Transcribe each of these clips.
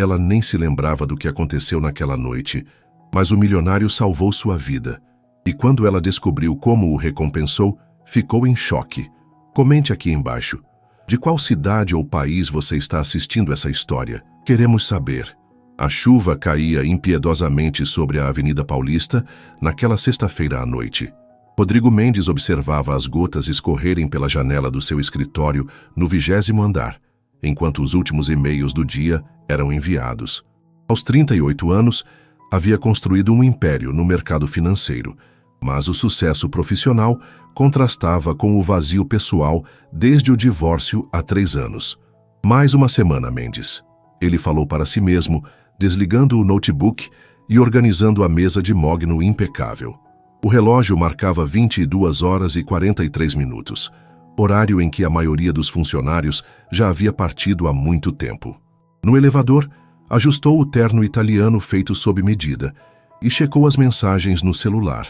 Ela nem se lembrava do que aconteceu naquela noite, mas o milionário salvou sua vida. E quando ela descobriu como o recompensou, ficou em choque. Comente aqui embaixo. De qual cidade ou país você está assistindo essa história? Queremos saber. A chuva caía impiedosamente sobre a Avenida Paulista naquela sexta-feira à noite. Rodrigo Mendes observava as gotas escorrerem pela janela do seu escritório no 20º andar, enquanto os últimos e-mails do dia eram enviados. Aos 38 anos, havia construído um império no mercado financeiro, mas o sucesso profissional contrastava com o vazio pessoal desde o divórcio há 3 anos. Mais uma semana, Mendes. Ele falou para si mesmo, desligando o notebook e organizando a mesa de mogno impecável. O relógio marcava 22 horas e 43 minutos, horário em que a maioria dos funcionários já havia partido há muito tempo. No elevador, ajustou o terno italiano feito sob medida e checou as mensagens no celular.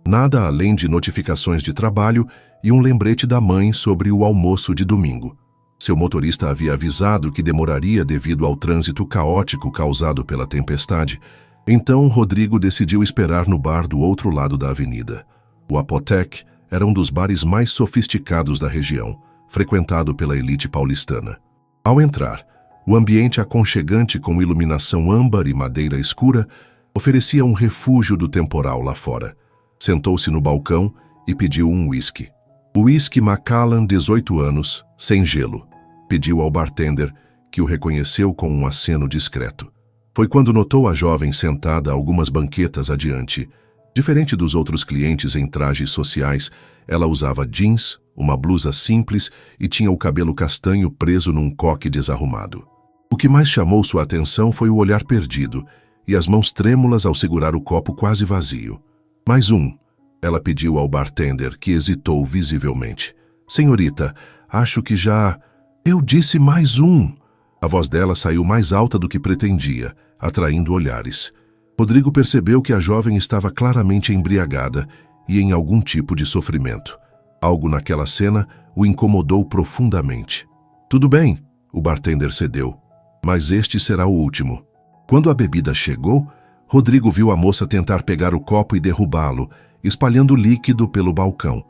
Nada além de notificações de trabalho e um lembrete da mãe sobre o almoço de domingo. Seu motorista havia avisado que demoraria devido ao trânsito caótico causado pela tempestade. Então, Rodrigo decidiu esperar no bar do outro lado da avenida. O Apotec era um dos bares mais sofisticados da região, frequentado pela elite paulistana. Ao entrar, o ambiente aconchegante com iluminação âmbar e madeira escura oferecia um refúgio do temporal lá fora. Sentou-se no balcão e pediu um whisky. Whisky Macallan, 18 anos, sem gelo. Pediu ao bartender, que o reconheceu com um aceno discreto. Foi quando notou a jovem sentada algumas banquetas adiante. Diferente dos outros clientes em trajes sociais, ela usava jeans, uma blusa simples e tinha o cabelo castanho preso num coque desarrumado. O que mais chamou sua atenção foi o olhar perdido e as mãos trêmulas ao segurar o copo quase vazio. Mais um, ela pediu ao bartender, que hesitou visivelmente. Senhorita, acho que já... Eu disse mais um. A voz dela saiu mais alta do que pretendia, atraindo olhares. Rodrigo percebeu que a jovem estava claramente embriagada e em algum tipo de sofrimento. Algo naquela cena o incomodou profundamente. Tudo bem, o bartender cedeu, mas este será o último. Quando a bebida chegou, Rodrigo viu a moça tentar pegar o copo e derrubá-lo, espalhando líquido pelo balcão.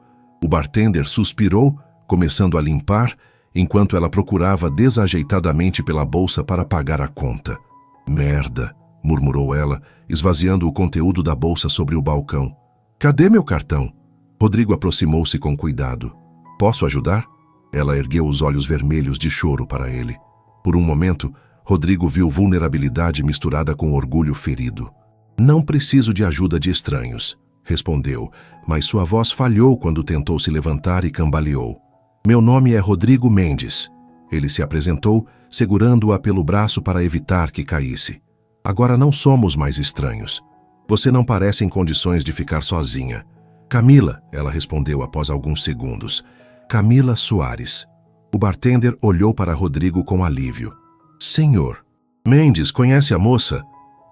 O bartender suspirou, começando a limpar, enquanto ela procurava desajeitadamente pela bolsa para pagar a conta. Merda, murmurou ela, esvaziando o conteúdo da bolsa sobre o balcão. Cadê meu cartão? Rodrigo aproximou-se com cuidado. Posso ajudar? Ela ergueu os olhos vermelhos de choro para ele. Por um momento, Rodrigo viu vulnerabilidade misturada com orgulho ferido. Não preciso de ajuda de estranhos, respondeu, mas sua voz falhou quando tentou se levantar e cambaleou. Meu nome é Rodrigo Mendes. Ele se apresentou, segurando-a pelo braço para evitar que caísse. Agora não somos mais estranhos. Você não parece em condições de ficar sozinha. Camila, ela respondeu após alguns segundos. Camila Soares. O bartender olhou para Rodrigo com alívio. Senhor. Mendes, conhece a moça?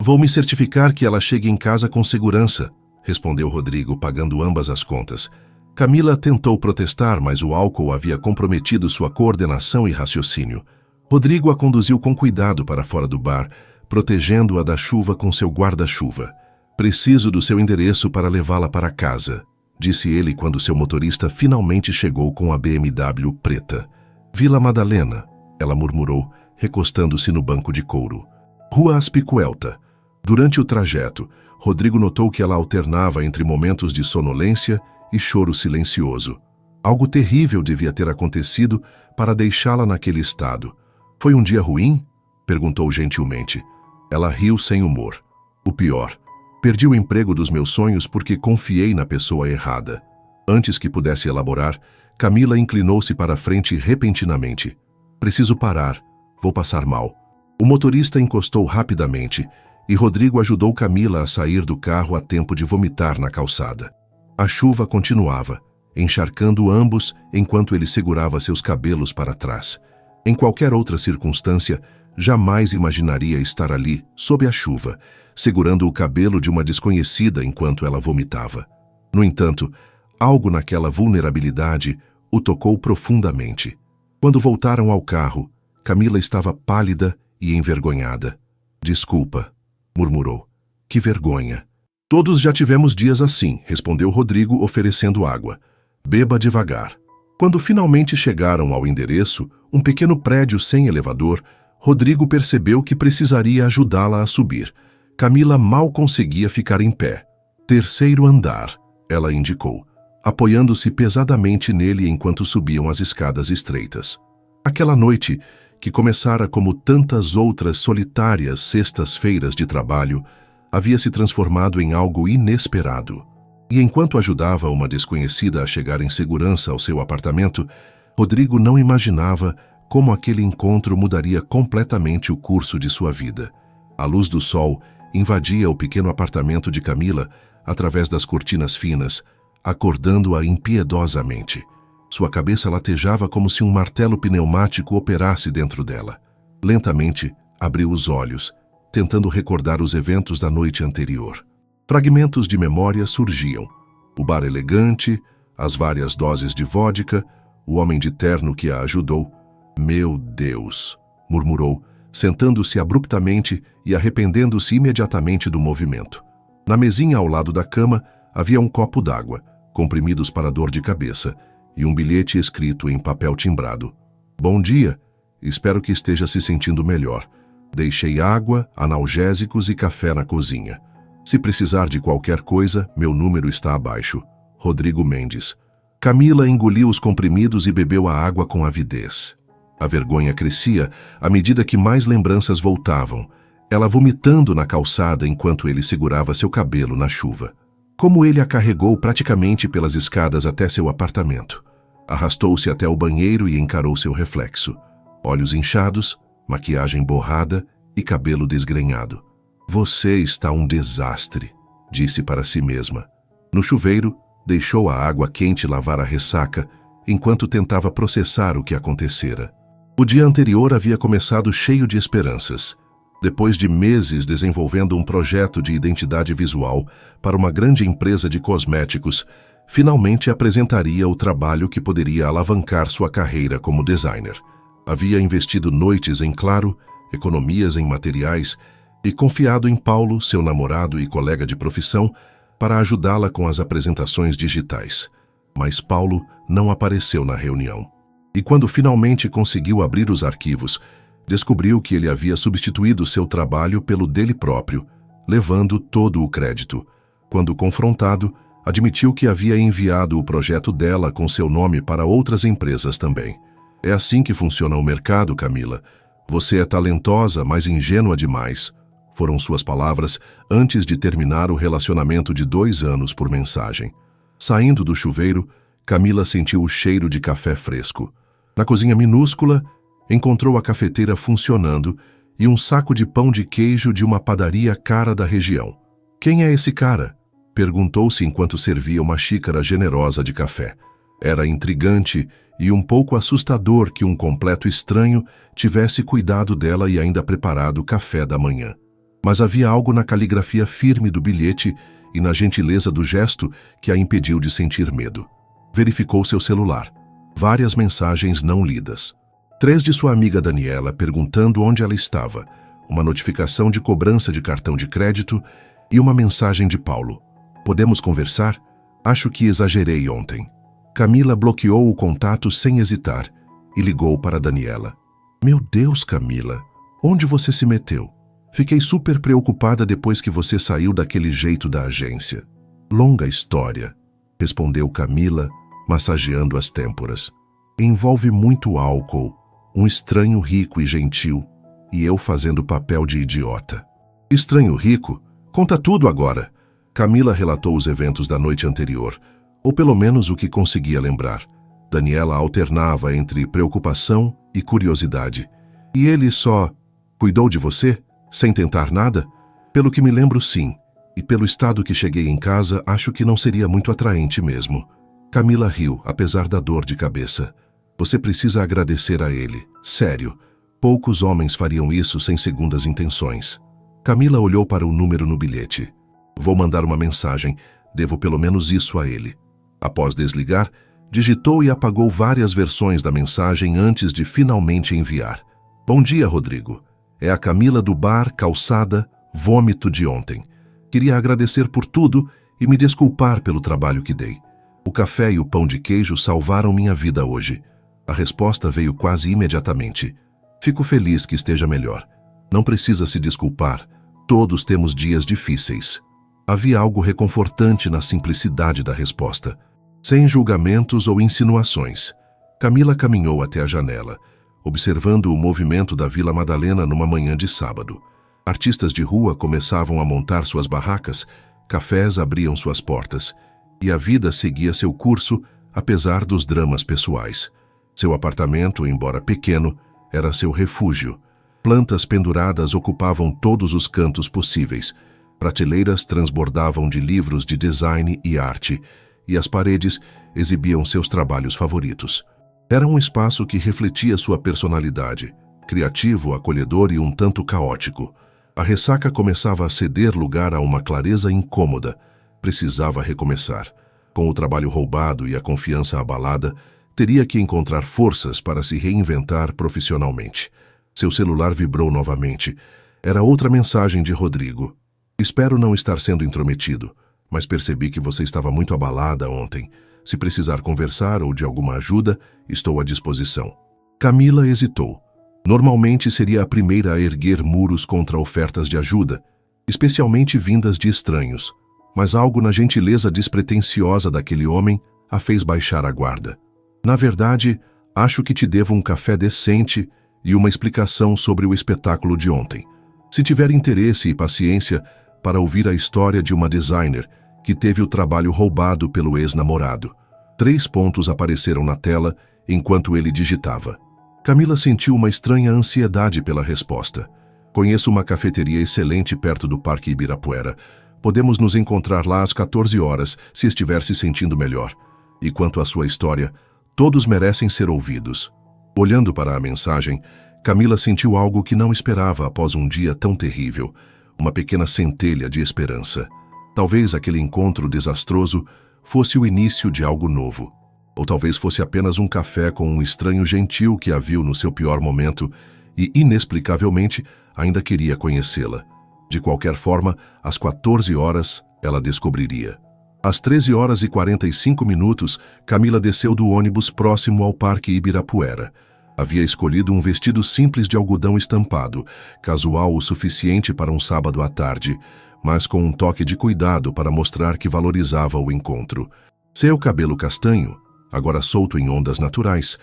Vou me certificar que ela chegue em casa com segurança, respondeu Rodrigo, pagando ambas as contas. Camila tentou protestar, mas o álcool havia comprometido sua coordenação e raciocínio. Rodrigo a conduziu com cuidado para fora do bar, protegendo-a da chuva com seu guarda-chuva. Preciso do seu endereço para levá-la para casa, disse ele quando seu motorista finalmente chegou com a BMW preta. Vila Madalena, ela murmurou, recostando-se no banco de couro. Rua Aspicuelta. Durante o trajeto, Rodrigo notou que ela alternava entre momentos de sonolência e choro silencioso. Algo terrível devia ter acontecido para deixá-la naquele estado. Foi um dia ruim? Perguntou gentilmente. Ela riu sem humor. O pior. Perdi o emprego dos meus sonhos porque confiei na pessoa errada. Antes que pudesse elaborar, Camila inclinou-se para a frente repentinamente. Preciso parar. Vou passar mal. O motorista encostou rapidamente e Rodrigo ajudou Camila a sair do carro a tempo de vomitar na calçada. A chuva continuava, encharcando ambos enquanto ele segurava seus cabelos para trás. Em qualquer outra circunstância, jamais imaginaria estar ali, sob a chuva, segurando o cabelo de uma desconhecida enquanto ela vomitava. No entanto, algo naquela vulnerabilidade o tocou profundamente. Quando voltaram ao carro, Camila estava pálida e envergonhada. Desculpa, murmurou. Que vergonha. Todos já tivemos dias assim, respondeu Rodrigo, oferecendo água. Beba devagar. Quando finalmente chegaram ao endereço, um pequeno prédio sem elevador, Rodrigo percebeu que precisaria ajudá-la a subir. Camila mal conseguia ficar em pé. Terceiro andar, ela indicou, apoiando-se pesadamente nele enquanto subiam as escadas estreitas. Aquela noite, que começara como tantas outras solitárias sextas-feiras de trabalho, havia se transformado em algo inesperado. E enquanto ajudava uma desconhecida a chegar em segurança ao seu apartamento, Rodrigo não imaginava como aquele encontro mudaria completamente o curso de sua vida. A luz do sol invadia o pequeno apartamento de Camila através das cortinas finas, acordando-a impiedosamente. Sua cabeça latejava como se um martelo pneumático operasse dentro dela. Lentamente, abriu os olhos, tentando recordar os eventos da noite anterior. Fragmentos de memória surgiam. O bar elegante, as várias doses de vodka, o homem de terno que a ajudou. Meu Deus, murmurou, sentando-se abruptamente e arrependendo-se imediatamente do movimento. Na mesinha ao lado da cama havia um copo d'água, comprimidos para dor de cabeça, e um bilhete escrito em papel timbrado. Bom dia, espero que esteja se sentindo melhor. Deixei água, analgésicos e café na cozinha. Se precisar de qualquer coisa, meu número está abaixo. Rodrigo Mendes. Camila engoliu os comprimidos e bebeu a água com avidez. A vergonha crescia à medida que mais lembranças voltavam, ela vomitando na calçada enquanto ele segurava seu cabelo na chuva. Como ele a carregou praticamente pelas escadas até seu apartamento. Arrastou-se até o banheiro e encarou seu reflexo. Olhos inchados, maquiagem borrada e cabelo desgrenhado. Você está um desastre, disse para si mesma. No chuveiro, deixou a água quente lavar a ressaca, enquanto tentava processar o que acontecera. O dia anterior havia começado cheio de esperanças. Depois de meses desenvolvendo um projeto de identidade visual para uma grande empresa de cosméticos, finalmente apresentaria o trabalho que poderia alavancar sua carreira como designer. Havia investido noites em claro, economias em materiais e confiado em Paulo, seu namorado e colega de profissão, para ajudá-la com as apresentações digitais. Mas Paulo não apareceu na reunião. E quando finalmente conseguiu abrir os arquivos, descobriu que ele havia substituído seu trabalho pelo dele próprio, levando todo o crédito. Quando confrontado, admitiu que havia enviado o projeto dela com seu nome para outras empresas também. É assim que funciona o mercado, Camila. Você é talentosa, mas ingênua demais. Foram suas palavras antes de terminar o relacionamento de 2 anos por mensagem. Saindo do chuveiro, Camila sentiu o cheiro de café fresco. Na cozinha minúscula, encontrou a cafeteira funcionando e um saco de pão de queijo de uma padaria cara da região. Quem é esse cara? Perguntou-se enquanto servia uma xícara generosa de café. Era intrigante e um pouco assustador que um completo estranho tivesse cuidado dela e ainda preparado o café da manhã. Mas havia algo na caligrafia firme do bilhete e na gentileza do gesto que a impediu de sentir medo. Verificou seu celular. Várias mensagens não lidas. 3 de sua amiga Daniela perguntando onde ela estava, uma notificação de cobrança de cartão de crédito e uma mensagem de Paulo. Podemos conversar? Acho que exagerei ontem. Camila bloqueou o contato sem hesitar e ligou para Daniela. Meu Deus, Camila, onde você se meteu? Fiquei super preocupada depois que você saiu daquele jeito da agência. Longa história, respondeu Camila, massageando as têmporas. Envolve muito álcool, um estranho rico e gentil, e eu fazendo papel de idiota. Estranho rico? Conta tudo agora. Camila relatou os eventos da noite anterior, ou pelo menos o que conseguia lembrar. Daniela alternava entre preocupação e curiosidade. E ele só cuidou de você, sem tentar nada? Pelo que me lembro, sim. E pelo estado que cheguei em casa, acho que não seria muito atraente mesmo. Camila riu, apesar da dor de cabeça. Você precisa agradecer a ele. Sério. Poucos homens fariam isso sem segundas intenções. Camila olhou para o número no bilhete. Vou mandar uma mensagem. Devo pelo menos isso a ele. Após desligar, digitou e apagou várias versões da mensagem antes de finalmente enviar. Bom dia, Rodrigo. É a Camila do bar, calçada, vômito de ontem. Queria agradecer por tudo e me desculpar pelo trabalho que dei. O café e o pão de queijo salvaram minha vida hoje. A resposta veio quase imediatamente. Fico feliz que esteja melhor. Não precisa se desculpar. Todos temos dias difíceis. Havia algo reconfortante na simplicidade da resposta. Sem julgamentos ou insinuações. Camila caminhou até a janela, observando o movimento da Vila Madalena numa manhã de sábado. Artistas de rua começavam a montar suas barracas, cafés abriam suas portas, e a vida seguia seu curso, apesar dos dramas pessoais. Seu apartamento, embora pequeno, era seu refúgio. Plantas penduradas ocupavam todos os cantos possíveis. Prateleiras transbordavam de livros de design e arte, e as paredes exibiam seus trabalhos favoritos. Era um espaço que refletia sua personalidade, criativo, acolhedor e um tanto caótico. A ressaca começava a ceder lugar a uma clareza incômoda. Precisava recomeçar. Com o trabalho roubado e a confiança abalada, teria que encontrar forças para se reinventar profissionalmente. Seu celular vibrou novamente. Era outra mensagem de Rodrigo. Espero não estar sendo intrometido, mas percebi que você estava muito abalada ontem. Se precisar conversar ou de alguma ajuda, estou à disposição. Camila hesitou. Normalmente seria a primeira a erguer muros contra ofertas de ajuda, especialmente vindas de estranhos, mas algo na gentileza despretensiosa daquele homem a fez baixar a guarda. Na verdade, acho que te devo um café decente e uma explicação sobre o espetáculo de ontem. Se tiver interesse e paciência para ouvir a história de uma designer que teve o trabalho roubado pelo ex-namorado. 3 pontos apareceram na tela enquanto ele digitava. Camila sentiu uma estranha ansiedade pela resposta. Conheço uma cafeteria excelente perto do Parque Ibirapuera. Podemos nos encontrar lá às 14 horas, se estiver se sentindo melhor. E quanto à sua história, todos merecem ser ouvidos. Olhando para a mensagem, Camila sentiu algo que não esperava após um dia tão terrível. Uma pequena centelha de esperança. Talvez aquele encontro desastroso fosse o início de algo novo. Ou talvez fosse apenas um café com um estranho gentil que a viu no seu pior momento e, inexplicavelmente, ainda queria conhecê-la. De qualquer forma, às 14 horas, ela descobriria. Às 13 horas e 45 minutos, Camila desceu do ônibus próximo ao Parque Ibirapuera. Havia escolhido um vestido simples de algodão estampado, casual o suficiente para um sábado à tarde, mas com um toque de cuidado para mostrar que valorizava o encontro. Seu cabelo castanho, agora solto em ondas naturais,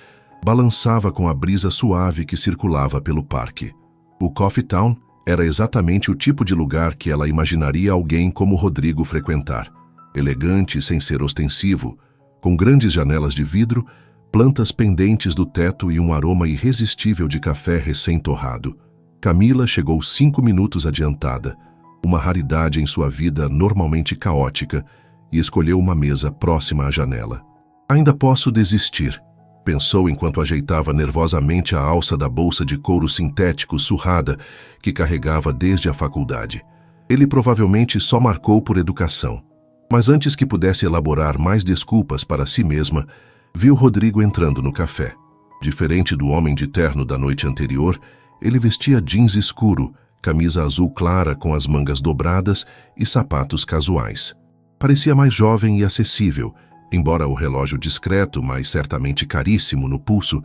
balançava com a brisa suave que circulava pelo parque. O Coffee Town era exatamente o tipo de lugar que ela imaginaria alguém como Rodrigo frequentar. Elegante sem ser ostensivo, com grandes janelas de vidro, plantas pendentes do teto e um aroma irresistível de café recém-torrado. Camila chegou 5 minutos adiantada, uma raridade em sua vida normalmente caótica, e escolheu uma mesa próxima à janela. Ainda posso desistir, pensou enquanto ajeitava nervosamente a alça da bolsa de couro sintético surrada que carregava desde a faculdade. Ele provavelmente só marcou por educação. Mas antes que pudesse elaborar mais desculpas para si mesma, viu Rodrigo entrando no café. Diferente do homem de terno da noite anterior, ele vestia jeans escuro, camisa azul clara com as mangas dobradas e sapatos casuais. Parecia mais jovem e acessível, embora o relógio discreto, mas certamente caríssimo no pulso,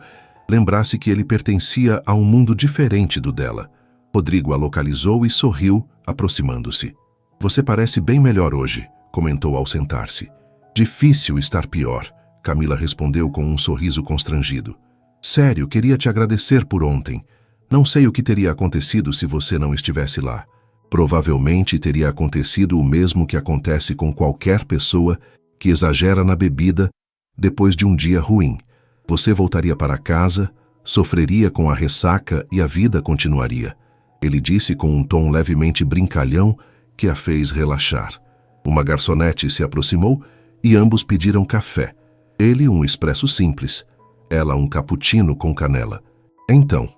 lembrasse que ele pertencia a um mundo diferente do dela. Rodrigo a localizou e sorriu, aproximando-se. "Você parece bem melhor hoje", comentou ao sentar-se. "Difícil estar pior", Camila respondeu com um sorriso constrangido. "Sério, queria te agradecer por ontem. Não sei o que teria acontecido se você não estivesse lá. Provavelmente teria acontecido o mesmo que acontece com qualquer pessoa que exagera na bebida depois de um dia ruim. Você voltaria para casa, sofreria com a ressaca e a vida continuaria", ele disse com um tom levemente brincalhão que a fez relaxar. Uma garçonete se aproximou e ambos pediram café. Ele um expresso simples, ela um cappuccino com canela. "Então",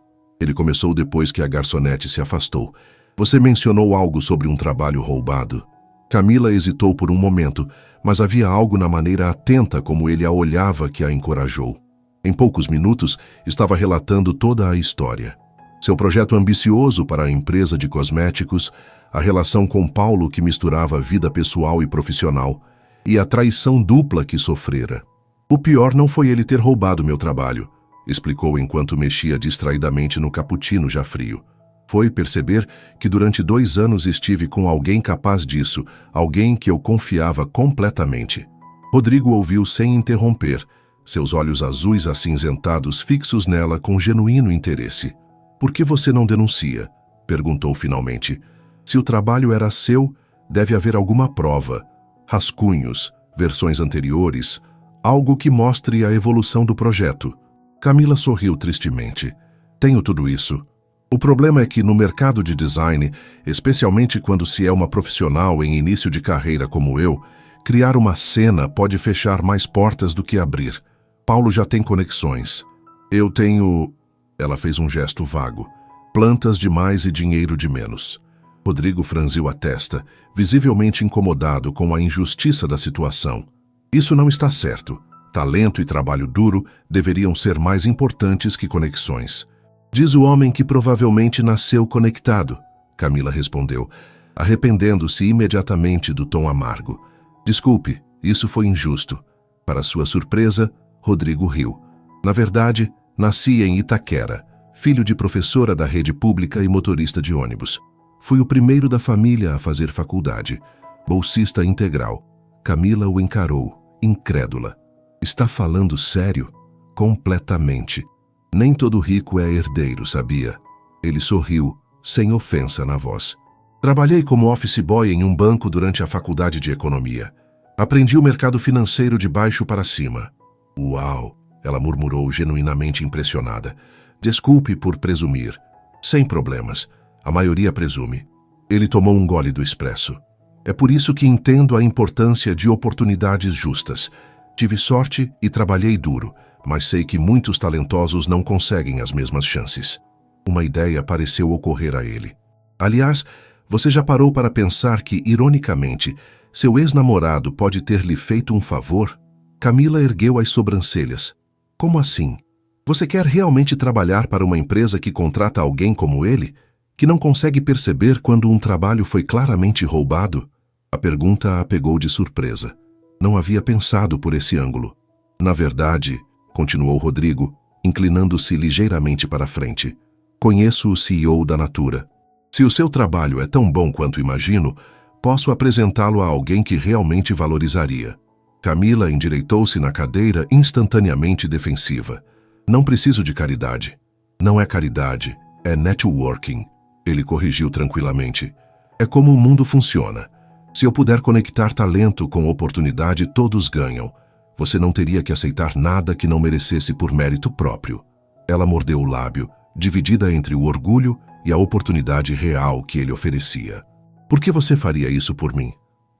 ele começou depois que a garçonete se afastou, "você mencionou algo sobre um trabalho roubado." Camila hesitou por um momento, mas havia algo na maneira atenta como ele a olhava que a encorajou. Em poucos minutos, estava relatando toda a história. Seu projeto ambicioso para a empresa de cosméticos, a relação com Paulo que misturava vida pessoal e profissional, e a traição dupla que sofrera. O pior não foi ele ter roubado meu trabalho, explicou enquanto mexia distraidamente no cappuccino já frio. Foi perceber que durante 2 anos estive com alguém capaz disso, alguém que eu confiava completamente. Rodrigo ouviu sem interromper, seus olhos azuis acinzentados fixos nela com genuíno interesse. Por que você não denuncia? Perguntou finalmente. Se o trabalho era seu, deve haver alguma prova. Rascunhos, versões anteriores, algo que mostre a evolução do projeto. Camila sorriu tristemente. Tenho tudo isso. O problema é que no mercado de design, especialmente quando se é uma profissional em início de carreira como eu, criar uma cena pode fechar mais portas do que abrir. Paulo já tem conexões. Eu tenho... Ela fez um gesto vago. Plantas demais e dinheiro de menos. Rodrigo franziu a testa, visivelmente incomodado com a injustiça da situação. Isso não está certo. Talento e trabalho duro deveriam ser mais importantes que conexões. Diz o homem que provavelmente nasceu conectado, Camila respondeu, arrependendo-se imediatamente do tom amargo. Desculpe, isso foi injusto. Para sua surpresa, Rodrigo riu. Na verdade, nasci em Itaquera, filho de professora da rede pública e motorista de ônibus. Fui o primeiro da família a fazer faculdade, bolsista integral. Camila o encarou, incrédula. Está falando sério? Completamente. Nem todo rico é herdeiro, sabia? Ele sorriu, sem ofensa na voz. Trabalhei como office boy em um banco durante a faculdade de economia. Aprendi o mercado financeiro de baixo para cima. Uau! Ela murmurou, genuinamente impressionada. Desculpe por presumir. Sem problemas. A maioria presume. Ele tomou um gole do expresso. É por isso que entendo a importância de oportunidades justas. Tive sorte e trabalhei duro, mas sei que muitos talentosos não conseguem as mesmas chances. Uma ideia pareceu ocorrer a ele. Aliás, você já parou para pensar que, ironicamente, seu ex-namorado pode ter lhe feito um favor? Camila ergueu as sobrancelhas. Como assim? Você quer realmente trabalhar para uma empresa que contrata alguém como ele, que não consegue perceber quando um trabalho foi claramente roubado? A pergunta a pegou de surpresa. Não havia pensado por esse ângulo. Na verdade, continuou Rodrigo, inclinando-se ligeiramente para a frente, conheço o CEO da Natura. Se o seu trabalho é tão bom quanto imagino, posso apresentá-lo a alguém que realmente valorizaria. Camila endireitou-se na cadeira instantaneamente defensiva. Não preciso de caridade. Não é caridade, é networking. Ele corrigiu tranquilamente. É como o mundo funciona. Se eu puder conectar talento com oportunidade, todos ganham. Você não teria que aceitar nada que não merecesse por mérito próprio. Ela mordeu o lábio, dividida entre o orgulho e a oportunidade real que ele oferecia. Por que você faria isso por mim?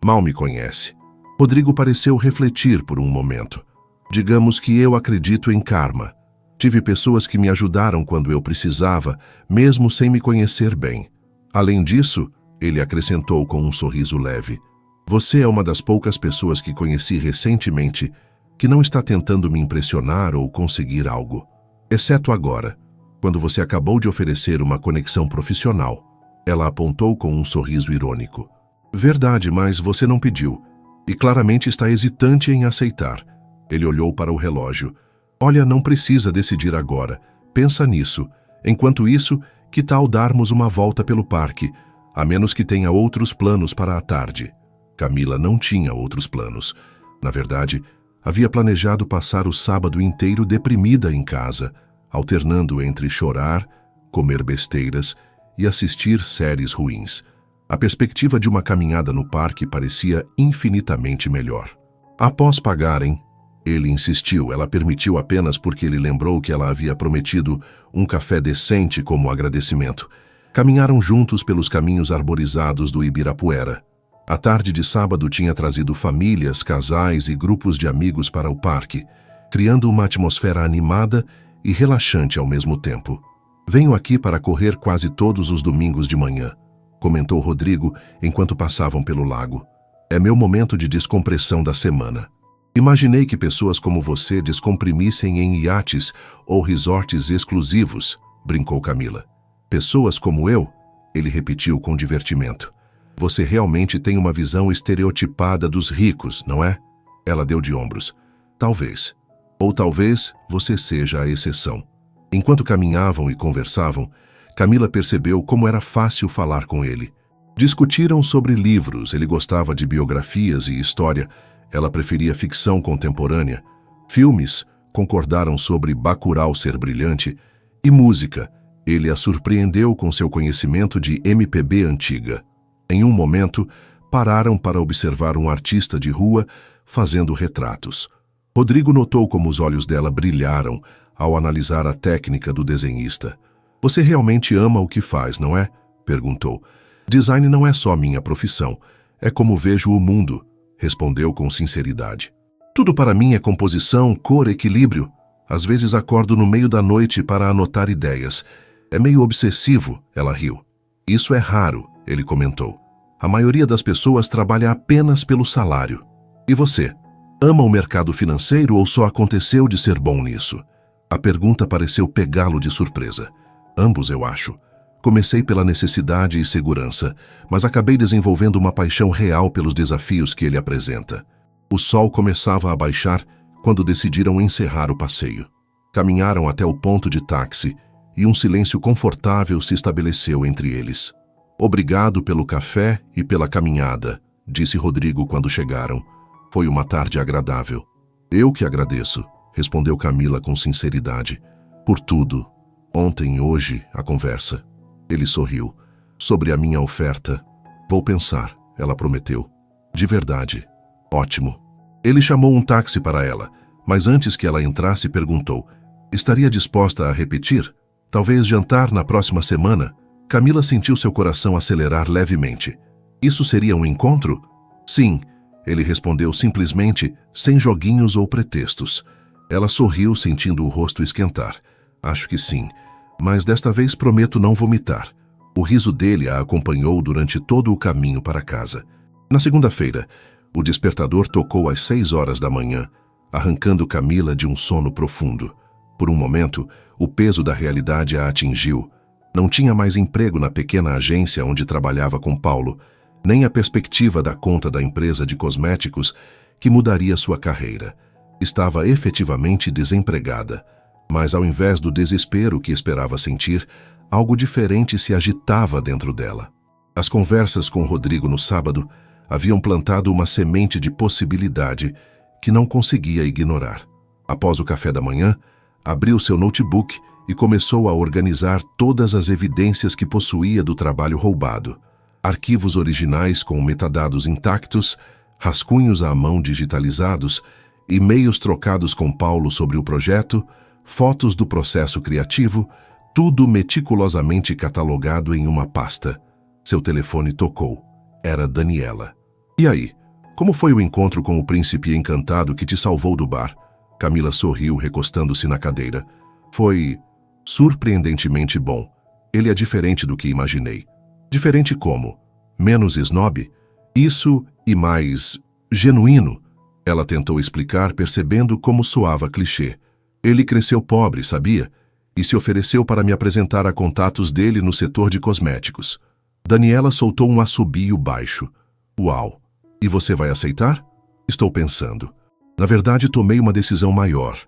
Mal me conhece. Rodrigo pareceu refletir por um momento. Digamos que eu acredito em karma. Tive pessoas que me ajudaram quando eu precisava, mesmo sem me conhecer bem. Além disso, ele acrescentou com um sorriso leve, você é uma das poucas pessoas que conheci recentemente que não está tentando me impressionar ou conseguir algo. Exceto agora, quando você acabou de oferecer uma conexão profissional. Ela apontou com um sorriso irônico. Verdade, mas você não pediu. E claramente está hesitante em aceitar. Ele olhou para o relógio. Olha, não precisa decidir agora. Pensa nisso. Enquanto isso, que tal darmos uma volta pelo parque, a menos que tenha outros planos para a tarde? Camila não tinha outros planos. Na verdade, havia planejado passar o sábado inteiro deprimida em casa, alternando entre chorar, comer besteiras e assistir séries ruins. A perspectiva de uma caminhada no parque parecia infinitamente melhor. Após pagarem, ele insistiu, ela permitiu apenas porque ele lembrou que ela havia prometido um café decente como agradecimento. Caminharam juntos pelos caminhos arborizados do Ibirapuera. A tarde de sábado tinha trazido famílias, casais e grupos de amigos para o parque, criando uma atmosfera animada e relaxante ao mesmo tempo. Venho aqui para correr quase todos os domingos de manhã, comentou Rodrigo enquanto passavam pelo lago. É meu momento de descompressão da semana. Imaginei que pessoas como você descomprimissem em iates ou resorts exclusivos, brincou Camila. Pessoas como eu? Ele repetiu com divertimento. Você realmente tem uma visão estereotipada dos ricos, não é? Ela deu de ombros. Talvez. Ou talvez você seja a exceção. Enquanto caminhavam e conversavam, Camila percebeu como era fácil falar com ele. Discutiram sobre livros, ele gostava de biografias e história, ela preferia ficção contemporânea. Filmes, concordaram sobre Bacurau ser brilhante. E música, ele a surpreendeu com seu conhecimento de MPB antiga. Em um momento, pararam para observar um artista de rua fazendo retratos. Rodrigo notou como os olhos dela brilharam ao analisar a técnica do desenhista. Você realmente ama o que faz, não é? Perguntou. Design não é só minha profissão, é como vejo o mundo, respondeu com sinceridade. Tudo para mim é composição, cor, equilíbrio. Às vezes acordo no meio da noite para anotar ideias. É meio obsessivo, ela riu. Isso é raro, ele comentou. A maioria das pessoas trabalha apenas pelo salário. E você? Ama o mercado financeiro ou só aconteceu de ser bom nisso? A pergunta pareceu pegá-lo de surpresa. Ambos, eu acho. Comecei pela necessidade e segurança, mas acabei desenvolvendo uma paixão real pelos desafios que ele apresenta. O sol começava a baixar quando decidiram encerrar o passeio. Caminharam até o ponto de táxi e um silêncio confortável se estabeleceu entre eles. Obrigado pelo café e pela caminhada, disse Rodrigo quando chegaram. Foi uma tarde agradável. Eu que agradeço, respondeu Camila com sinceridade. Por tudo. Ontem e hoje, a conversa. Ele sorriu. Sobre a minha oferta. Vou pensar, ela prometeu. De verdade. Ótimo. Ele chamou um táxi para ela, mas antes que ela entrasse perguntou. Estaria disposta a repetir? Talvez jantar na próxima semana? Camila sentiu seu coração acelerar levemente. Isso seria um encontro? Sim, ele respondeu simplesmente, sem joguinhos ou pretextos. Ela sorriu, sentindo o rosto esquentar. Acho que sim, mas desta vez prometo não vomitar. O riso dele a acompanhou durante todo o caminho para casa. Na segunda-feira, o despertador tocou às 6 horas da manhã, arrancando Camila de um sono profundo. Por um momento, o peso da realidade a atingiu. Não tinha mais emprego na pequena agência onde trabalhava com Paulo, nem a perspectiva da conta da empresa de cosméticos que mudaria sua carreira. Estava efetivamente desempregada, mas ao invés do desespero que esperava sentir, algo diferente se agitava dentro dela. As conversas com Rodrigo no sábado haviam plantado uma semente de possibilidade que não conseguia ignorar. Após o café da manhã, abriu seu notebook e começou a organizar todas as evidências que possuía do trabalho roubado. Arquivos originais com metadados intactos, rascunhos à mão digitalizados, e-mails trocados com Paulo sobre o projeto, fotos do processo criativo, tudo meticulosamente catalogado em uma pasta. Seu telefone tocou. Era Daniela. E aí? Como foi o encontro com o príncipe encantado que te salvou do bar? Camila sorriu, recostando-se na cadeira. Foi surpreendentemente bom. Ele é diferente do que imaginei. Diferente como? Menos snob? Isso e mais genuíno. Ela tentou explicar, percebendo como soava clichê. Ele cresceu pobre, sabia? E se ofereceu para me apresentar a contatos dele no setor de cosméticos. Daniela soltou um assobio baixo. Uau! E você vai aceitar? Estou pensando. Na verdade, tomei uma decisão maior.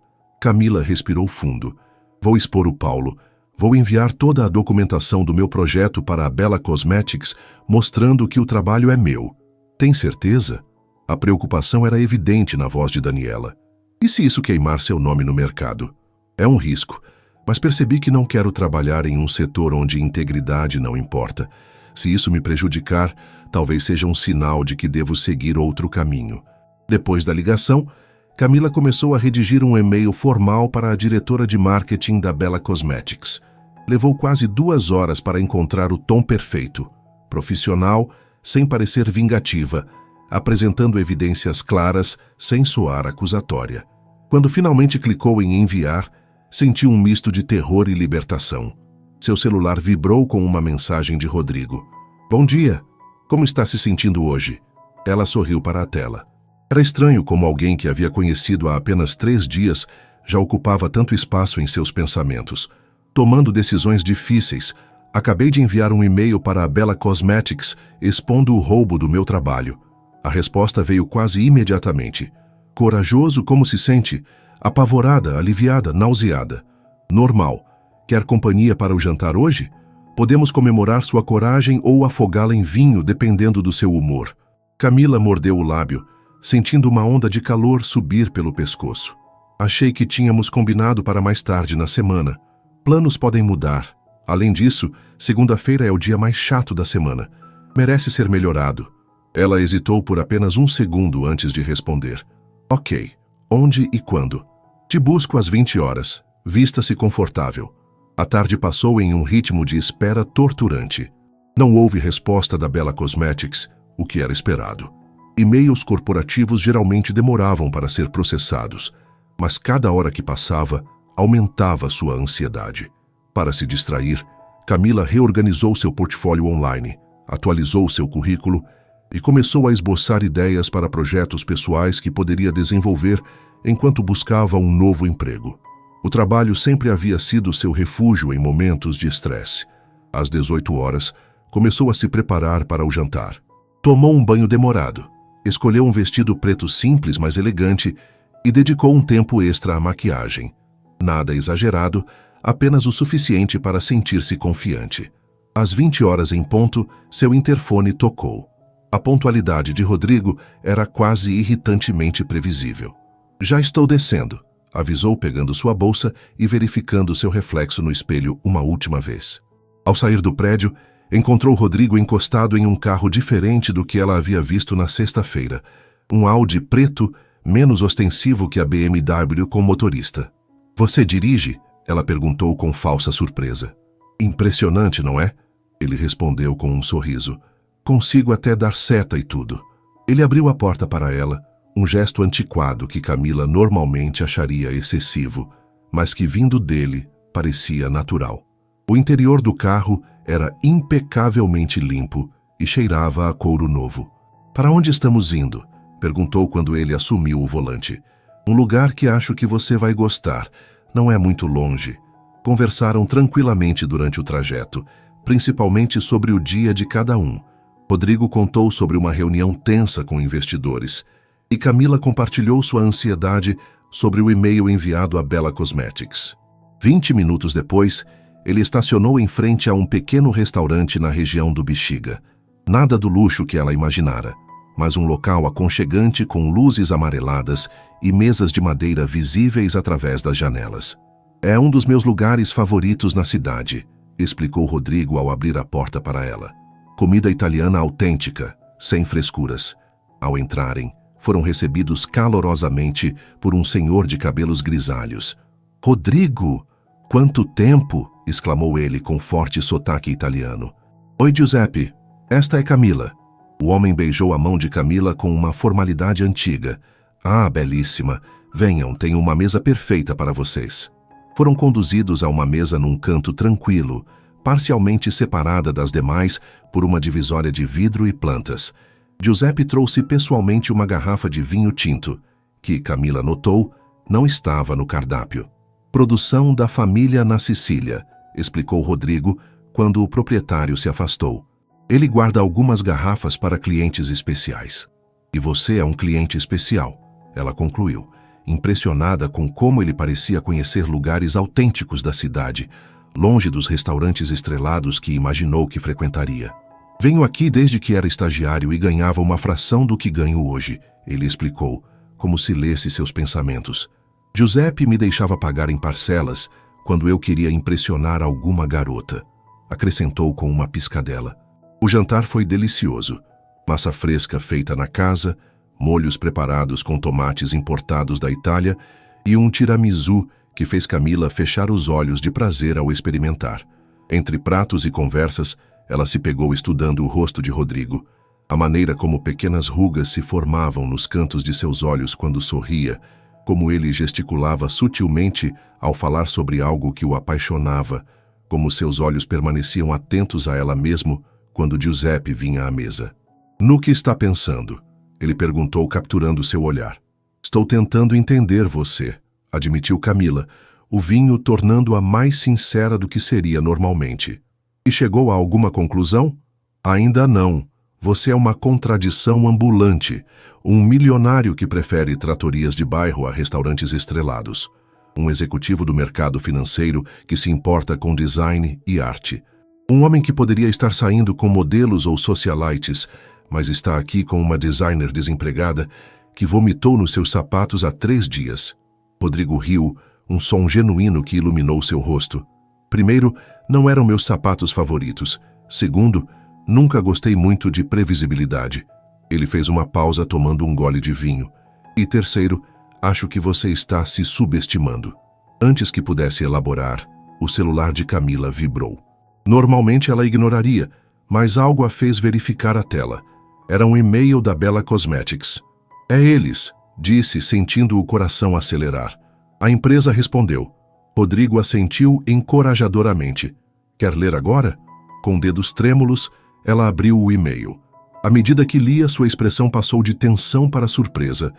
Camila respirou fundo. Vou expor o Paulo. Vou enviar toda a documentação do meu projeto para a Bella Cosmetics, mostrando que o trabalho é meu. Tem certeza? A preocupação era evidente na voz de Daniela. E se isso queimar seu nome no mercado? É um risco, mas percebi que não quero trabalhar em um setor onde integridade não importa. Se isso me prejudicar, talvez seja um sinal de que devo seguir outro caminho. Depois da ligação, Camila começou a redigir um e-mail formal para a diretora de marketing da Bella Cosmetics. Levou quase 2 horas para encontrar o tom perfeito, profissional, sem parecer vingativa, apresentando evidências claras, sem soar acusatória. Quando finalmente clicou em enviar, sentiu um misto de terror e libertação. Seu celular vibrou com uma mensagem de Rodrigo. Bom dia! Como está se sentindo hoje? Ela sorriu para a tela. Era estranho como alguém que havia conhecido há apenas 3 dias já ocupava tanto espaço em seus pensamentos, tomando decisões difíceis, Acabei de enviar um e-mail para a Bella Cosmetics expondo o roubo do meu trabalho. A resposta veio quase imediatamente. Corajoso, como se sente? Apavorada, aliviada, nauseada. Normal. Quer companhia para o jantar hoje? Podemos comemorar sua coragem ou afogá-la em vinho, dependendo do seu humor. Camila mordeu o lábio, sentindo uma onda de calor subir pelo pescoço. Achei que tínhamos combinado para mais tarde na semana. Planos podem mudar. Além disso, segunda-feira é o dia mais chato da semana. Merece ser melhorado. Ela hesitou por apenas um segundo antes de responder. Ok. Onde e quando? Te busco às 20 horas. Vista-se confortável. A tarde passou em um ritmo de espera torturante. Não houve resposta da Bella Cosmetics, o que era esperado. E-mails corporativos geralmente demoravam para ser processados, mas cada hora que passava, aumentava sua ansiedade. Para se distrair, Camila reorganizou seu portfólio online, atualizou seu currículo e começou a esboçar ideias para projetos pessoais que poderia desenvolver enquanto buscava um novo emprego. O trabalho sempre havia sido seu refúgio em momentos de estresse. Às 18 horas, começou a se preparar para o jantar. Tomou um banho demorado, escolheu um vestido preto simples, mas elegante, e dedicou um tempo extra à maquiagem. Nada exagerado, apenas o suficiente para sentir-se confiante. Às 20 horas em ponto, seu interfone tocou. A pontualidade de Rodrigo era quase irritantemente previsível. Já estou descendo, avisou pegando sua bolsa e verificando seu reflexo no espelho uma última vez. Ao sair do prédio, encontrou Rodrigo encostado em um carro diferente do que ela havia visto na sexta-feira. Um Audi preto, menos ostensivo que a BMW com motorista. Você dirige? Ela perguntou com falsa surpresa. Impressionante, não é? Ele respondeu com um sorriso. Consigo até dar seta e tudo. Ele abriu a porta para ela, um gesto antiquado que Camila normalmente acharia excessivo, mas que vindo dele parecia natural. O interior do carro era impecavelmente limpo e cheirava a couro novo. Para onde estamos indo? Perguntou quando ele assumiu o volante. Um lugar que acho que você vai gostar. Não é muito longe. Conversaram tranquilamente durante o trajeto, principalmente sobre o dia de cada um. Rodrigo contou sobre uma reunião tensa com investidores, e Camila compartilhou sua ansiedade sobre o e-mail enviado à Bella Cosmetics. 20 minutos depois, ele estacionou em frente a um pequeno restaurante na região do Bexiga. Nada do luxo que ela imaginara, mas um local aconchegante com luzes amareladas e mesas de madeira visíveis através das janelas. É um dos meus lugares favoritos na cidade, explicou Rodrigo ao abrir a porta para ela. Comida italiana autêntica, sem frescuras. Ao entrarem, foram recebidos calorosamente por um senhor de cabelos grisalhos. Rodrigo! Quanto tempo! Exclamou ele com forte sotaque italiano. Oi, Giuseppe. Esta é Camila. O homem beijou a mão de Camila com uma formalidade antiga. Ah, belíssima. Venham, tenho uma mesa perfeita para vocês. Foram conduzidos a uma mesa num canto tranquilo, parcialmente separada das demais por uma divisória de vidro e plantas. Giuseppe trouxe pessoalmente uma garrafa de vinho tinto, que Camila notou não estava no cardápio. Produção da família na Sicília, explicou Rodrigo quando o proprietário se afastou. Ele guarda algumas garrafas para clientes especiais. E você é um cliente especial, ela concluiu, impressionada com como ele parecia conhecer lugares autênticos da cidade, longe dos restaurantes estrelados que imaginou que frequentaria. Venho aqui desde que era estagiário e ganhava uma fração do que ganho hoje, ele explicou, como se lesse seus pensamentos. Giuseppe me deixava pagar em parcelas quando eu queria impressionar alguma garota, acrescentou com uma piscadela. O jantar foi delicioso. Massa fresca feita na casa, molhos preparados com tomates importados da Itália e um tiramisu que fez Camila fechar os olhos de prazer ao experimentar. Entre pratos e conversas, ela se pegou estudando o rosto de Rodrigo, a maneira como pequenas rugas se formavam nos cantos de seus olhos quando sorria, como ele gesticulava sutilmente ao falar sobre algo que o apaixonava, como seus olhos permaneciam atentos a ela mesmo quando Giuseppe vinha à mesa. No que está pensando? Ele perguntou, capturando seu olhar. Estou tentando entender você, admitiu Camila, o vinho tornando-a mais sincera do que seria normalmente. E chegou a alguma conclusão? Ainda não. Você é uma contradição ambulante. Um milionário que prefere tratorias de bairro a restaurantes estrelados. Um executivo do mercado financeiro que se importa com design e arte. Um homem que poderia estar saindo com modelos ou socialites, mas está aqui com uma designer desempregada que vomitou nos seus sapatos há 3 dias. Rodrigo riu, um som genuíno que iluminou seu rosto. Primeiro, não eram meus sapatos favoritos. Segundo, nunca gostei muito de previsibilidade. Ele fez uma pausa tomando um gole de vinho. E terceiro, acho que você está se subestimando. Antes que pudesse elaborar, o celular de Camila vibrou. Normalmente ela ignoraria, mas algo a fez verificar a tela. Era um e-mail da Bella Cosmetics. É eles, disse, sentindo o coração acelerar. A empresa respondeu. Rodrigo assentiu encorajadoramente. Quer ler agora? Com dedos trêmulos, ela abriu o e-mail. À medida que lia, sua expressão passou de tensão para surpresa,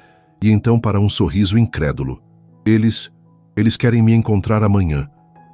e então para um sorriso incrédulo. Eles querem me encontrar amanhã,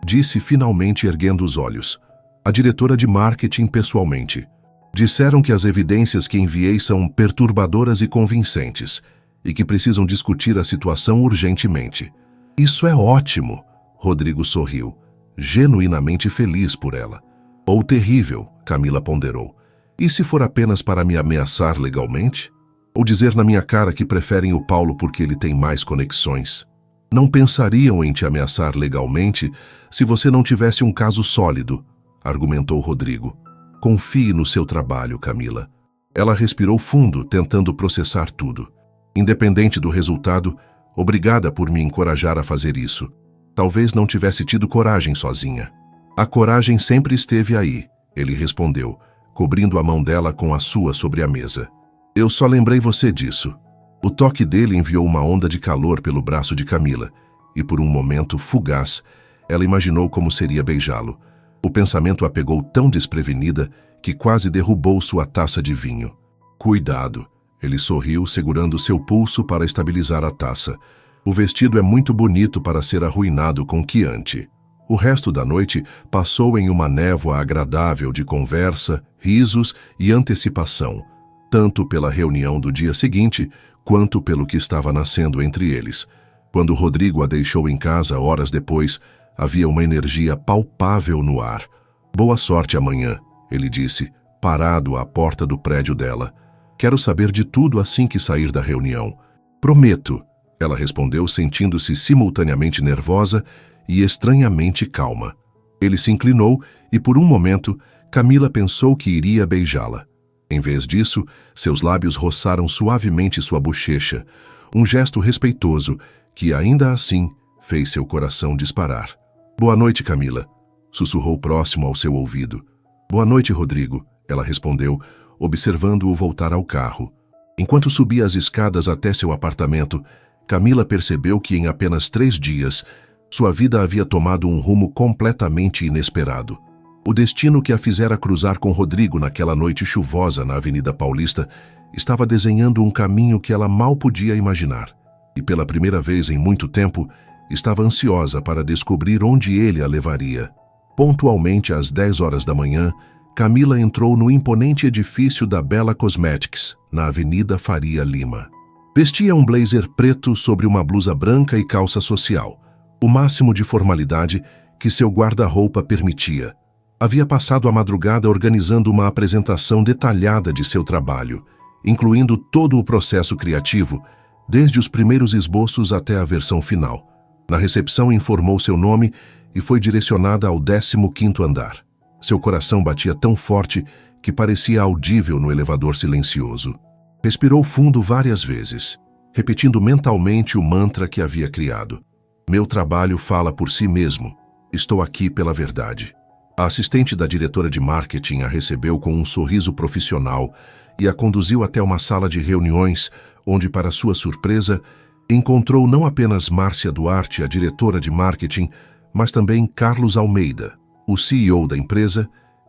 disse finalmente erguendo os olhos. A diretora de marketing pessoalmente. Disseram que as evidências que enviei são perturbadoras e convincentes, e que precisam discutir a situação urgentemente. Isso é ótimo, Rodrigo sorriu, genuinamente feliz por ela. Ou terrível, Camila ponderou. E se for apenas para me ameaçar legalmente? Ou dizer na minha cara que preferem o Paulo porque ele tem mais conexões? Não pensariam em te ameaçar legalmente se você não tivesse um caso sólido, argumentou Rodrigo. Confie no seu trabalho, Camila. Ela respirou fundo, tentando processar tudo. Independente do resultado, obrigada por me encorajar a fazer isso. Talvez não tivesse tido coragem sozinha. A coragem sempre esteve aí, ele respondeu, cobrindo a mão dela com a sua sobre a mesa. Eu só lembrei você disso. O toque dele enviou uma onda de calor pelo braço de Camila, e por um momento fugaz, ela imaginou como seria beijá-lo. O pensamento a pegou tão desprevenida que quase derrubou sua taça de vinho. Cuidado, ele sorriu, segurando seu pulso para estabilizar a taça. O vestido é muito bonito para ser arruinado com Chianti. O resto da noite passou em uma névoa agradável de conversa, risos e antecipação, tanto pela reunião do dia seguinte, quanto pelo que estava nascendo entre eles. Quando Rodrigo a deixou em casa horas depois, havia uma energia palpável no ar. Boa sorte amanhã, ele disse, parado à porta do prédio dela. Quero saber de tudo assim que sair da reunião. Prometo, ela respondeu, sentindo-se simultaneamente nervosa e estranhamente calma. Ele se inclinou e, por um momento, Camila pensou que iria beijá-la. Em vez disso, seus lábios roçaram suavemente sua bochecha, um gesto respeitoso que, ainda assim, fez seu coração disparar. Boa noite, Camila, sussurrou próximo ao seu ouvido. Boa noite, Rodrigo, ela respondeu, observando-o voltar ao carro. Enquanto subia as escadas até seu apartamento, Camila percebeu que em apenas 3 dias, sua vida havia tomado um rumo completamente inesperado. O destino que a fizera cruzar com Rodrigo naquela noite chuvosa na Avenida Paulista estava desenhando um caminho que ela mal podia imaginar. E pela primeira vez em muito tempo, estava ansiosa para descobrir onde ele a levaria. Pontualmente às 10 horas da manhã, Camila entrou no imponente edifício da Bella Cosmetics, na Avenida Faria Lima. Vestia um blazer preto sobre uma blusa branca e calça social, o máximo de formalidade que seu guarda-roupa permitia. Havia passado a madrugada organizando uma apresentação detalhada de seu trabalho, incluindo todo o processo criativo, desde os primeiros esboços até a versão final. Na recepção informou seu nome e foi direcionada ao 15º andar. Seu coração batia tão forte que parecia audível no elevador silencioso. Respirou fundo várias vezes, repetindo mentalmente o mantra que havia criado. Meu trabalho fala por si mesmo. Estou aqui pela verdade. A assistente da diretora de marketing a recebeu com um sorriso profissional e a conduziu até uma sala de reuniões, onde, para sua surpresa, encontrou não apenas Márcia Duarte, a diretora de marketing, mas também Carlos Almeida, o CEO da empresa,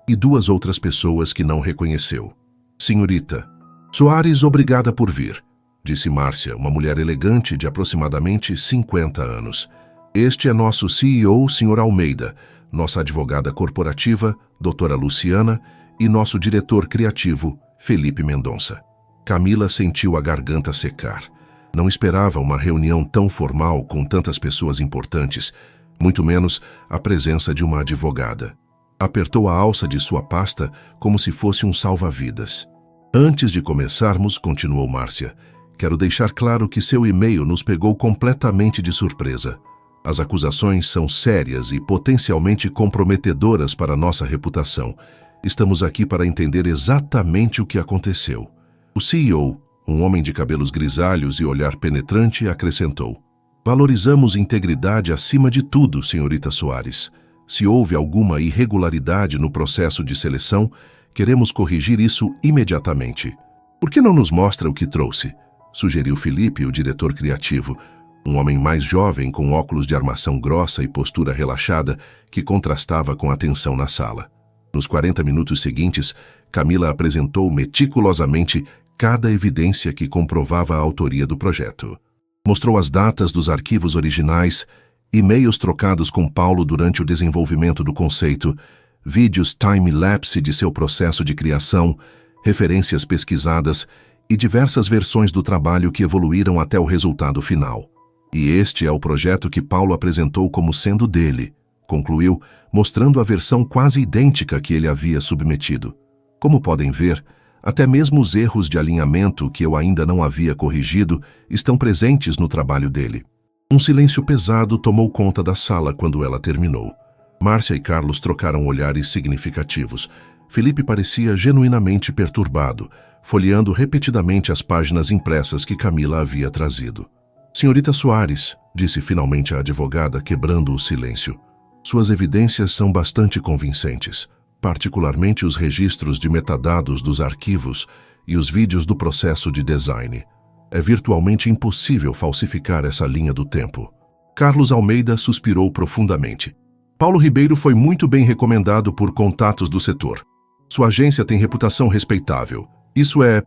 e 2 outras pessoas que não reconheceu. Senhorita, Soares, obrigada por vir, disse Márcia, uma mulher elegante de aproximadamente 50 anos. Este é nosso CEO, Sr. Almeida, nossa advogada corporativa, doutora Luciana, e nosso diretor criativo, Felipe Mendonça. Camila sentiu a garganta secar. Não esperava uma reunião tão formal com tantas pessoas importantes, muito menos a presença de uma advogada. Apertou a alça de sua pasta como se fosse um salva-vidas. Antes de começarmos, continuou Márcia, quero deixar claro que seu e-mail nos pegou completamente de surpresa. As acusações são sérias e potencialmente comprometedoras para nossa reputação. Estamos aqui para entender exatamente o que aconteceu. O CEO, um homem de cabelos grisalhos e olhar penetrante, acrescentou: valorizamos integridade acima de tudo, senhorita Soares. Se houve alguma irregularidade no processo de seleção, queremos corrigir isso imediatamente. Por que não nos mostra o que trouxe? Sugeriu Felipe, o diretor criativo, um homem mais jovem com óculos de armação grossa e postura relaxada que contrastava com a tensão na sala. Nos 40 minutos seguintes, Camila apresentou meticulosamente cada evidência que comprovava a autoria do projeto. Mostrou as datas dos arquivos originais, e-mails trocados com Paulo durante o desenvolvimento do conceito, vídeos time-lapse de seu processo de criação, referências pesquisadas e diversas versões do trabalho que evoluíram até o resultado final. E este é o projeto que Paulo apresentou como sendo dele, concluiu, mostrando a versão quase idêntica que ele havia submetido. Como podem ver, até mesmo os erros de alinhamento que eu ainda não havia corrigido estão presentes no trabalho dele. Um silêncio pesado tomou conta da sala quando ela terminou. Márcia e Carlos trocaram olhares significativos. Felipe parecia genuinamente perturbado, folheando repetidamente as páginas impressas que Camila havia trazido. Senhorita Soares, disse finalmente a advogada, quebrando o silêncio. Suas evidências são bastante convincentes, particularmente os registros de metadados dos arquivos e os vídeos do processo de design. É virtualmente impossível falsificar essa linha do tempo. Carlos Almeida suspirou profundamente. Paulo Ribeiro foi muito bem recomendado por contatos do setor. Sua agência tem reputação respeitável. Isso é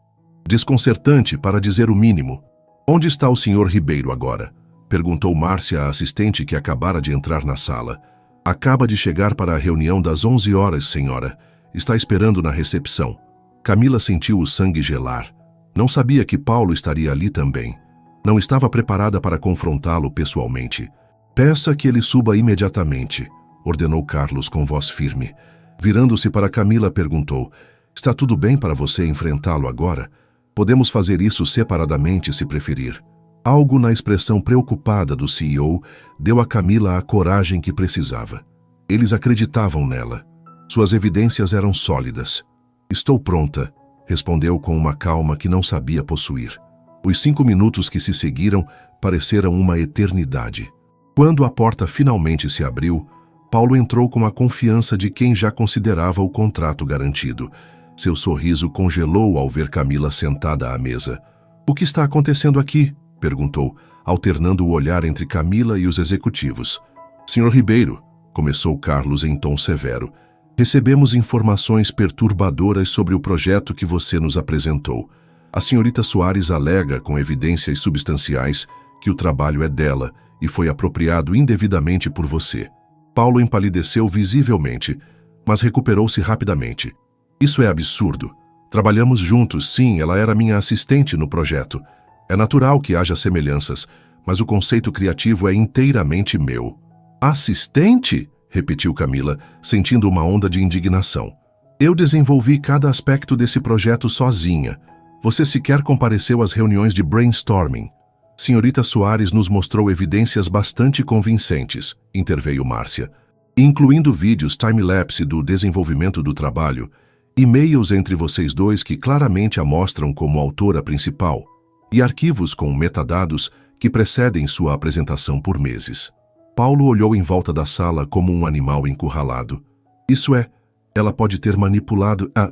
desconcertante, para dizer o mínimo. Onde está o senhor Ribeiro agora? Perguntou Márcia, a assistente que acabara de entrar na sala. Acaba de chegar para a reunião das 11 horas, senhora. Está esperando na recepção. Camila sentiu o sangue gelar. Não sabia que Paulo estaria ali também. Não estava preparada para confrontá-lo pessoalmente. Peça que ele suba imediatamente, ordenou Carlos com voz firme. Virando-se para Camila, perguntou: está tudo bem para você enfrentá-lo agora? Podemos fazer isso separadamente, se preferir. Algo na expressão preocupada do CEO deu a Camila a coragem que precisava. Eles acreditavam nela. Suas evidências eram sólidas. Estou pronta, respondeu com uma calma que não sabia possuir. Os 5 minutos que se seguiram pareceram uma eternidade. Quando a porta finalmente se abriu, Paulo entrou com a confiança de quem já considerava o contrato garantido. Seu sorriso congelou ao ver Camila sentada à mesa. O que está acontecendo aqui? Perguntou, alternando o olhar entre Camila e os executivos. Senhor Ribeiro, começou Carlos em tom severo, recebemos informações perturbadoras sobre o projeto que você nos apresentou. A senhorita Soares alega, com evidências substanciais, que o trabalho é dela e foi apropriado indevidamente por você. Paulo empalideceu visivelmente, mas recuperou-se rapidamente. Isso é absurdo. Trabalhamos juntos, sim, ela era minha assistente no projeto. É natural que haja semelhanças, mas o conceito criativo é inteiramente meu. Assistente? Repetiu Camila, sentindo uma onda de indignação. Eu desenvolvi cada aspecto desse projeto sozinha. Você sequer compareceu às reuniões de brainstorming. Senhorita Soares nos mostrou evidências bastante convincentes, interveio Márcia, incluindo vídeos time-lapse do desenvolvimento do trabalho, e-mails entre vocês dois que claramente a mostram como autora principal, e arquivos com metadados que precedem sua apresentação por meses. Paulo olhou em volta da sala como um animal encurralado. Isso é, ela pode ter manipulado a...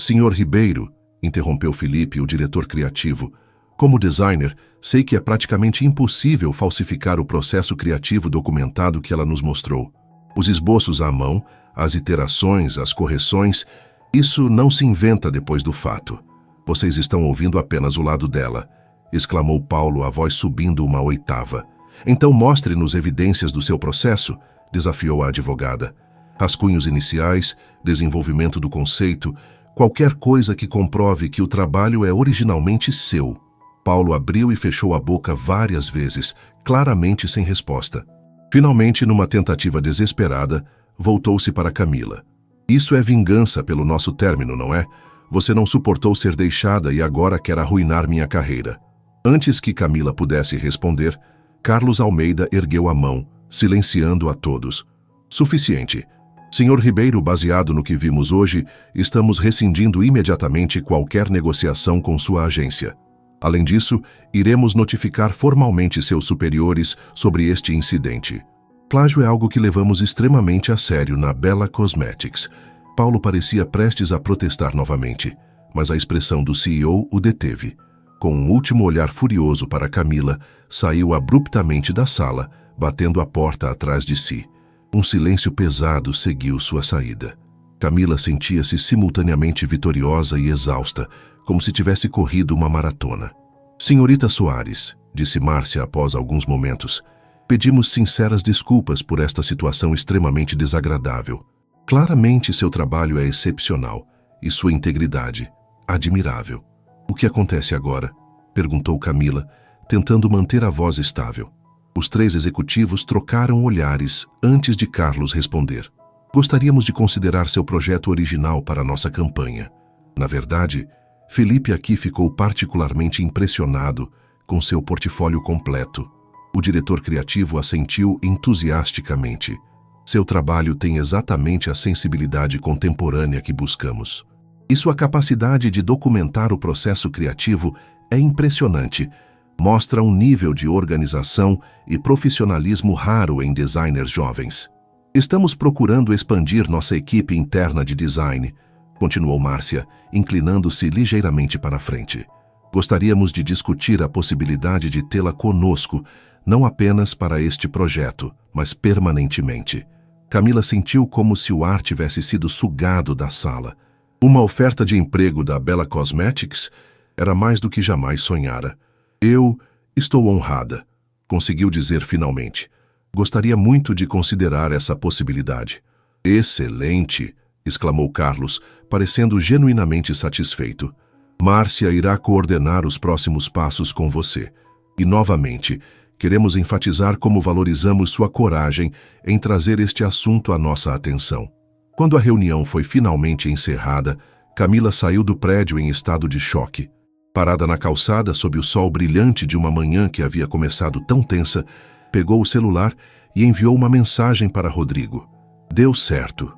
Senhor Ribeiro, interrompeu Felipe, o diretor criativo. Como designer, sei que é praticamente impossível falsificar o processo criativo documentado que ela nos mostrou. Os esboços à mão, as iterações, as correções, isso não se inventa depois do fato. Vocês estão ouvindo apenas o lado dela, exclamou Paulo, a voz subindo uma oitava. Então mostre-nos evidências do seu processo, desafiou a advogada. Rascunhos iniciais, desenvolvimento do conceito, qualquer coisa que comprove que o trabalho é originalmente seu. Paulo abriu e fechou a boca várias vezes, claramente sem resposta. Finalmente, numa tentativa desesperada, voltou-se para Camila. Isso é vingança pelo nosso término, não é? Você não suportou ser deixada e agora quer arruinar minha carreira. Antes que Camila pudesse responder, Carlos Almeida ergueu a mão, silenciando a todos. Suficiente. Senhor Ribeiro, baseado no que vimos hoje, estamos rescindindo imediatamente qualquer negociação com sua agência. Além disso, iremos notificar formalmente seus superiores sobre este incidente. Plágio é algo que levamos extremamente a sério na Bella Cosmetics. Paulo parecia prestes a protestar novamente, mas a expressão do CEO o deteve. Com um último olhar furioso para Camila, saiu abruptamente da sala, batendo a porta atrás de si. Um silêncio pesado seguiu sua saída. Camila sentia-se simultaneamente vitoriosa e exausta, como se tivesse corrido uma maratona. Senhorita Soares, disse Márcia após alguns momentos, pedimos sinceras desculpas por esta situação extremamente desagradável. Claramente seu trabalho é excepcional e sua integridade, admirável. O que acontece agora? Perguntou Camila, tentando manter a voz estável. Os três executivos trocaram olhares antes de Carlos responder. Gostaríamos de considerar seu projeto original para nossa campanha. Na verdade, Felipe aqui ficou particularmente impressionado com seu portfólio completo. O diretor criativo assentiu entusiasticamente. Seu trabalho tem exatamente a sensibilidade contemporânea que buscamos. E sua capacidade de documentar o processo criativo é impressionante. Mostra um nível de organização e profissionalismo raro em designers jovens. Estamos procurando expandir nossa equipe interna de design, continuou Márcia, inclinando-se ligeiramente para a frente. Gostaríamos de discutir a possibilidade de tê-la conosco, não apenas para este projeto, mas permanentemente. Camila sentiu como se o ar tivesse sido sugado da sala. Uma oferta de emprego da Bella Cosmetics era mais do que jamais sonhara. Eu estou honrada, conseguiu dizer finalmente. Gostaria muito de considerar essa possibilidade. Excelente, exclamou Carlos, parecendo genuinamente satisfeito. Márcia irá coordenar os próximos passos com você. E, novamente, queremos enfatizar como valorizamos sua coragem em trazer este assunto à nossa atenção. Quando a reunião foi finalmente encerrada, Camila saiu do prédio em estado de choque. Parada na calçada sob o sol brilhante de uma manhã que havia começado tão tensa, pegou o celular e enviou uma mensagem para Rodrigo. Deu certo.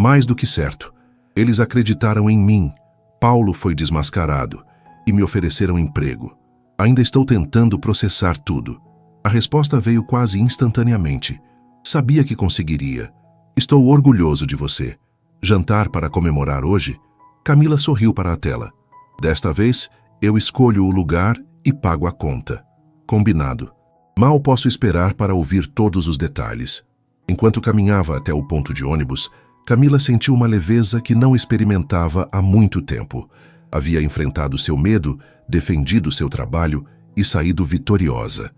Mais do que certo. Eles acreditaram em mim. Paulo foi desmascarado e me ofereceram emprego. Ainda estou tentando processar tudo. A resposta veio quase instantaneamente. Sabia que conseguiria. Estou orgulhoso de você. Jantar para comemorar hoje? Camila sorriu para a tela. Desta vez, eu escolho o lugar e pago a conta. Combinado. Mal posso esperar para ouvir todos os detalhes. Enquanto caminhava até o ponto de ônibus, Camila sentiu uma leveza que não experimentava há muito tempo. Havia enfrentado seu medo, defendido seu trabalho e saído vitoriosa.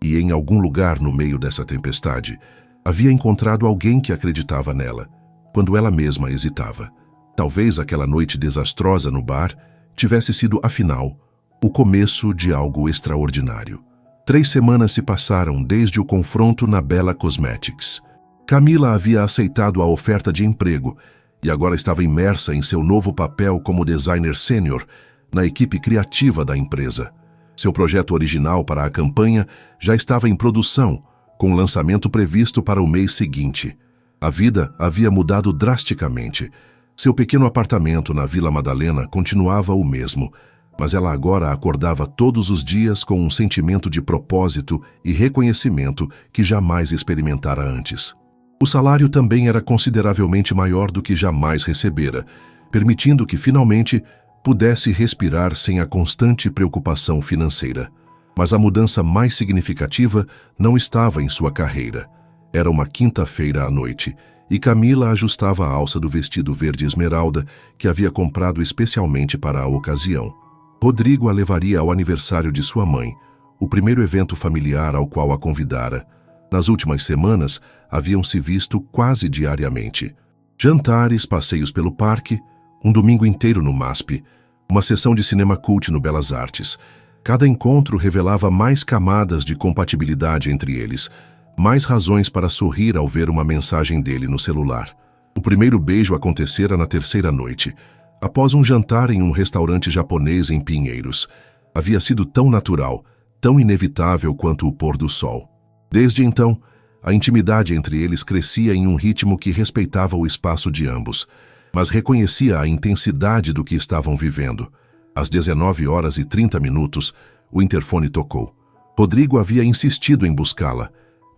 E em algum lugar no meio dessa tempestade, havia encontrado alguém que acreditava nela, quando ela mesma hesitava. Talvez aquela noite desastrosa no bar tivesse sido, afinal, o começo de algo extraordinário. 3 semanas se passaram desde o confronto na Bella Cosmetics. Camila havia aceitado a oferta de emprego e agora estava imersa em seu novo papel como designer sênior na equipe criativa da empresa. Seu projeto original para a campanha já estava em produção, com lançamento previsto para o mês seguinte. A vida havia mudado drasticamente. Seu pequeno apartamento na Vila Madalena continuava o mesmo, mas ela agora acordava todos os dias com um sentimento de propósito e reconhecimento que jamais experimentara antes. O salário também era consideravelmente maior do que jamais recebera, permitindo que finalmente pudesse respirar sem a constante preocupação financeira. Mas a mudança mais significativa não estava em sua carreira. Era uma quinta-feira à noite, e Camila ajustava a alça do vestido verde esmeralda que havia comprado especialmente para a ocasião. Rodrigo a levaria ao aniversário de sua mãe, o primeiro evento familiar ao qual a convidara. Nas últimas semanas, haviam se visto quase diariamente. Jantares, passeios pelo parque, um domingo inteiro no MASP, uma sessão de cinema cult no Belas Artes. Cada encontro revelava mais camadas de compatibilidade entre eles, mais razões para sorrir ao ver uma mensagem dele no celular. O primeiro beijo acontecera na terceira noite, após um jantar em um restaurante japonês em Pinheiros. Havia sido tão natural, tão inevitável quanto o pôr do sol. Desde então, a intimidade entre eles crescia em um ritmo que respeitava o espaço de ambos, mas reconhecia a intensidade do que estavam vivendo. Às 19h30, o interfone tocou. Rodrigo havia insistido em buscá-la,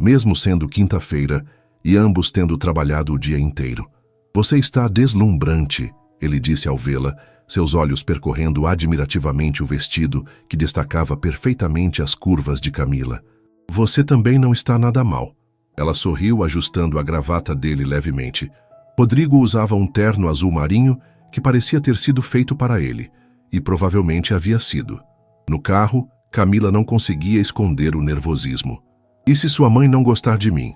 mesmo sendo quinta-feira e ambos tendo trabalhado o dia inteiro. "Você está deslumbrante", ele disse ao vê-la, seus olhos percorrendo admirativamente o vestido que destacava perfeitamente as curvas de Camila. "Você também não está nada mal." Ela sorriu, ajustando a gravata dele levemente. Rodrigo usava um terno azul marinho que parecia ter sido feito para ele, e provavelmente havia sido. No carro, Camila não conseguia esconder o nervosismo. "E se sua mãe não gostar de mim?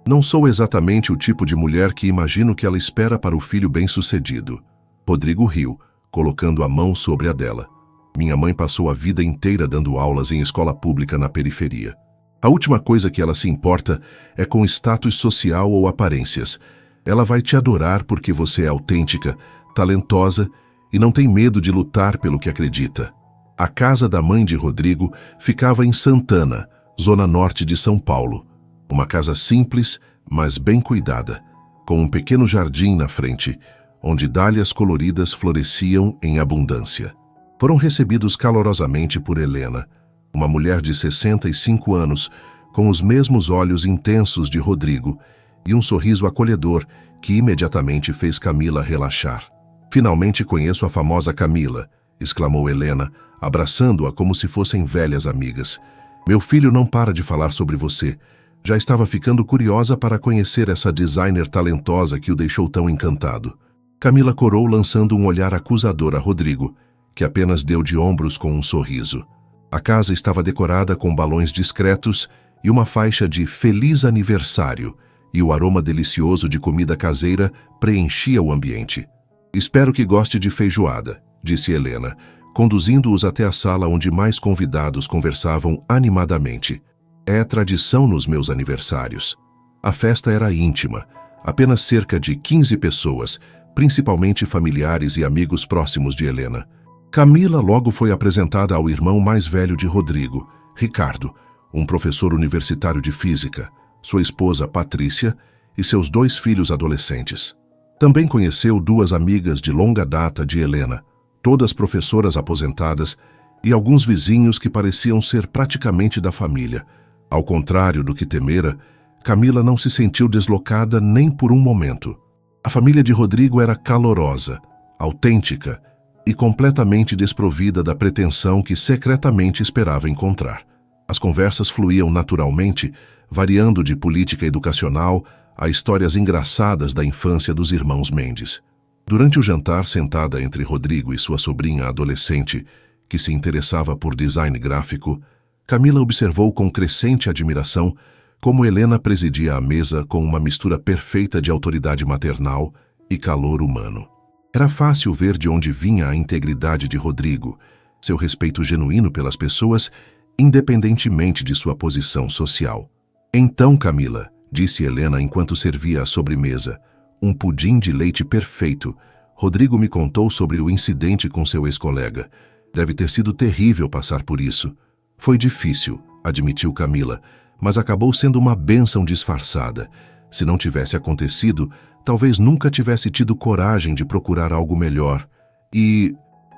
Não sou exatamente o tipo de mulher que imagino que ela espera para o filho bem-sucedido." Rodrigo riu, colocando a mão sobre a dela. "Minha mãe passou a vida inteira dando aulas em escola pública na periferia. A última coisa que ela se importa é com status social ou aparências. Ela vai te adorar porque você é autêntica, talentosa e não tem medo de lutar pelo que acredita." A casa da mãe de Rodrigo ficava em Santana, zona norte de São Paulo. Uma casa simples, mas bem cuidada, com um pequeno jardim na frente, onde dálias coloridas floresciam em abundância. Foram recebidos calorosamente por Helena, uma mulher de 65 anos, com os mesmos olhos intensos de Rodrigo e um sorriso acolhedor que imediatamente fez Camila relaxar. "Finalmente conheço a famosa Camila", exclamou Helena, abraçando-a como se fossem velhas amigas. "Meu filho não para de falar sobre você. Já estava ficando curiosa para conhecer essa designer talentosa que o deixou tão encantado." Camila corou, lançando um olhar acusador a Rodrigo, que apenas deu de ombros com um sorriso. A casa estava decorada com balões discretos e uma faixa de "Feliz Aniversário", e o aroma delicioso de comida caseira preenchia o ambiente. "Espero que goste de feijoada", disse Helena, conduzindo-os até a sala onde mais convidados conversavam animadamente. "É tradição nos meus aniversários." A festa era íntima, apenas cerca de 15 pessoas, principalmente familiares e amigos próximos de Helena. Camila logo foi apresentada ao irmão mais velho de Rodrigo, Ricardo, um professor universitário de física, sua esposa Patrícia e seus 2 filhos adolescentes. Também conheceu 2 amigas de longa data de Helena, todas professoras aposentadas, e alguns vizinhos que pareciam ser praticamente da família. Ao contrário do que temera, Camila não se sentiu deslocada nem por um momento. A família de Rodrigo era calorosa, autêntica e completamente desprovida da pretensão que secretamente esperava encontrar. As conversas fluíam naturalmente, variando de política educacional a histórias engraçadas da infância dos irmãos Mendes. Durante o jantar, sentada entre Rodrigo e sua sobrinha adolescente, que se interessava por design gráfico, Camila observou com crescente admiração como Helena presidia a mesa com uma mistura perfeita de autoridade maternal e calor humano. Era fácil ver de onde vinha a integridade de Rodrigo, seu respeito genuíno pelas pessoas, independentemente de sua posição social. "Então, Camila", disse Helena enquanto servia a sobremesa, um pudim de leite perfeito, "Rodrigo me contou sobre o incidente com seu ex-colega. Deve ter sido terrível passar por isso." "Foi difícil", admitiu Camila, "mas acabou sendo uma bênção disfarçada. Se não tivesse acontecido, talvez nunca tivesse tido coragem de procurar algo melhor. E..."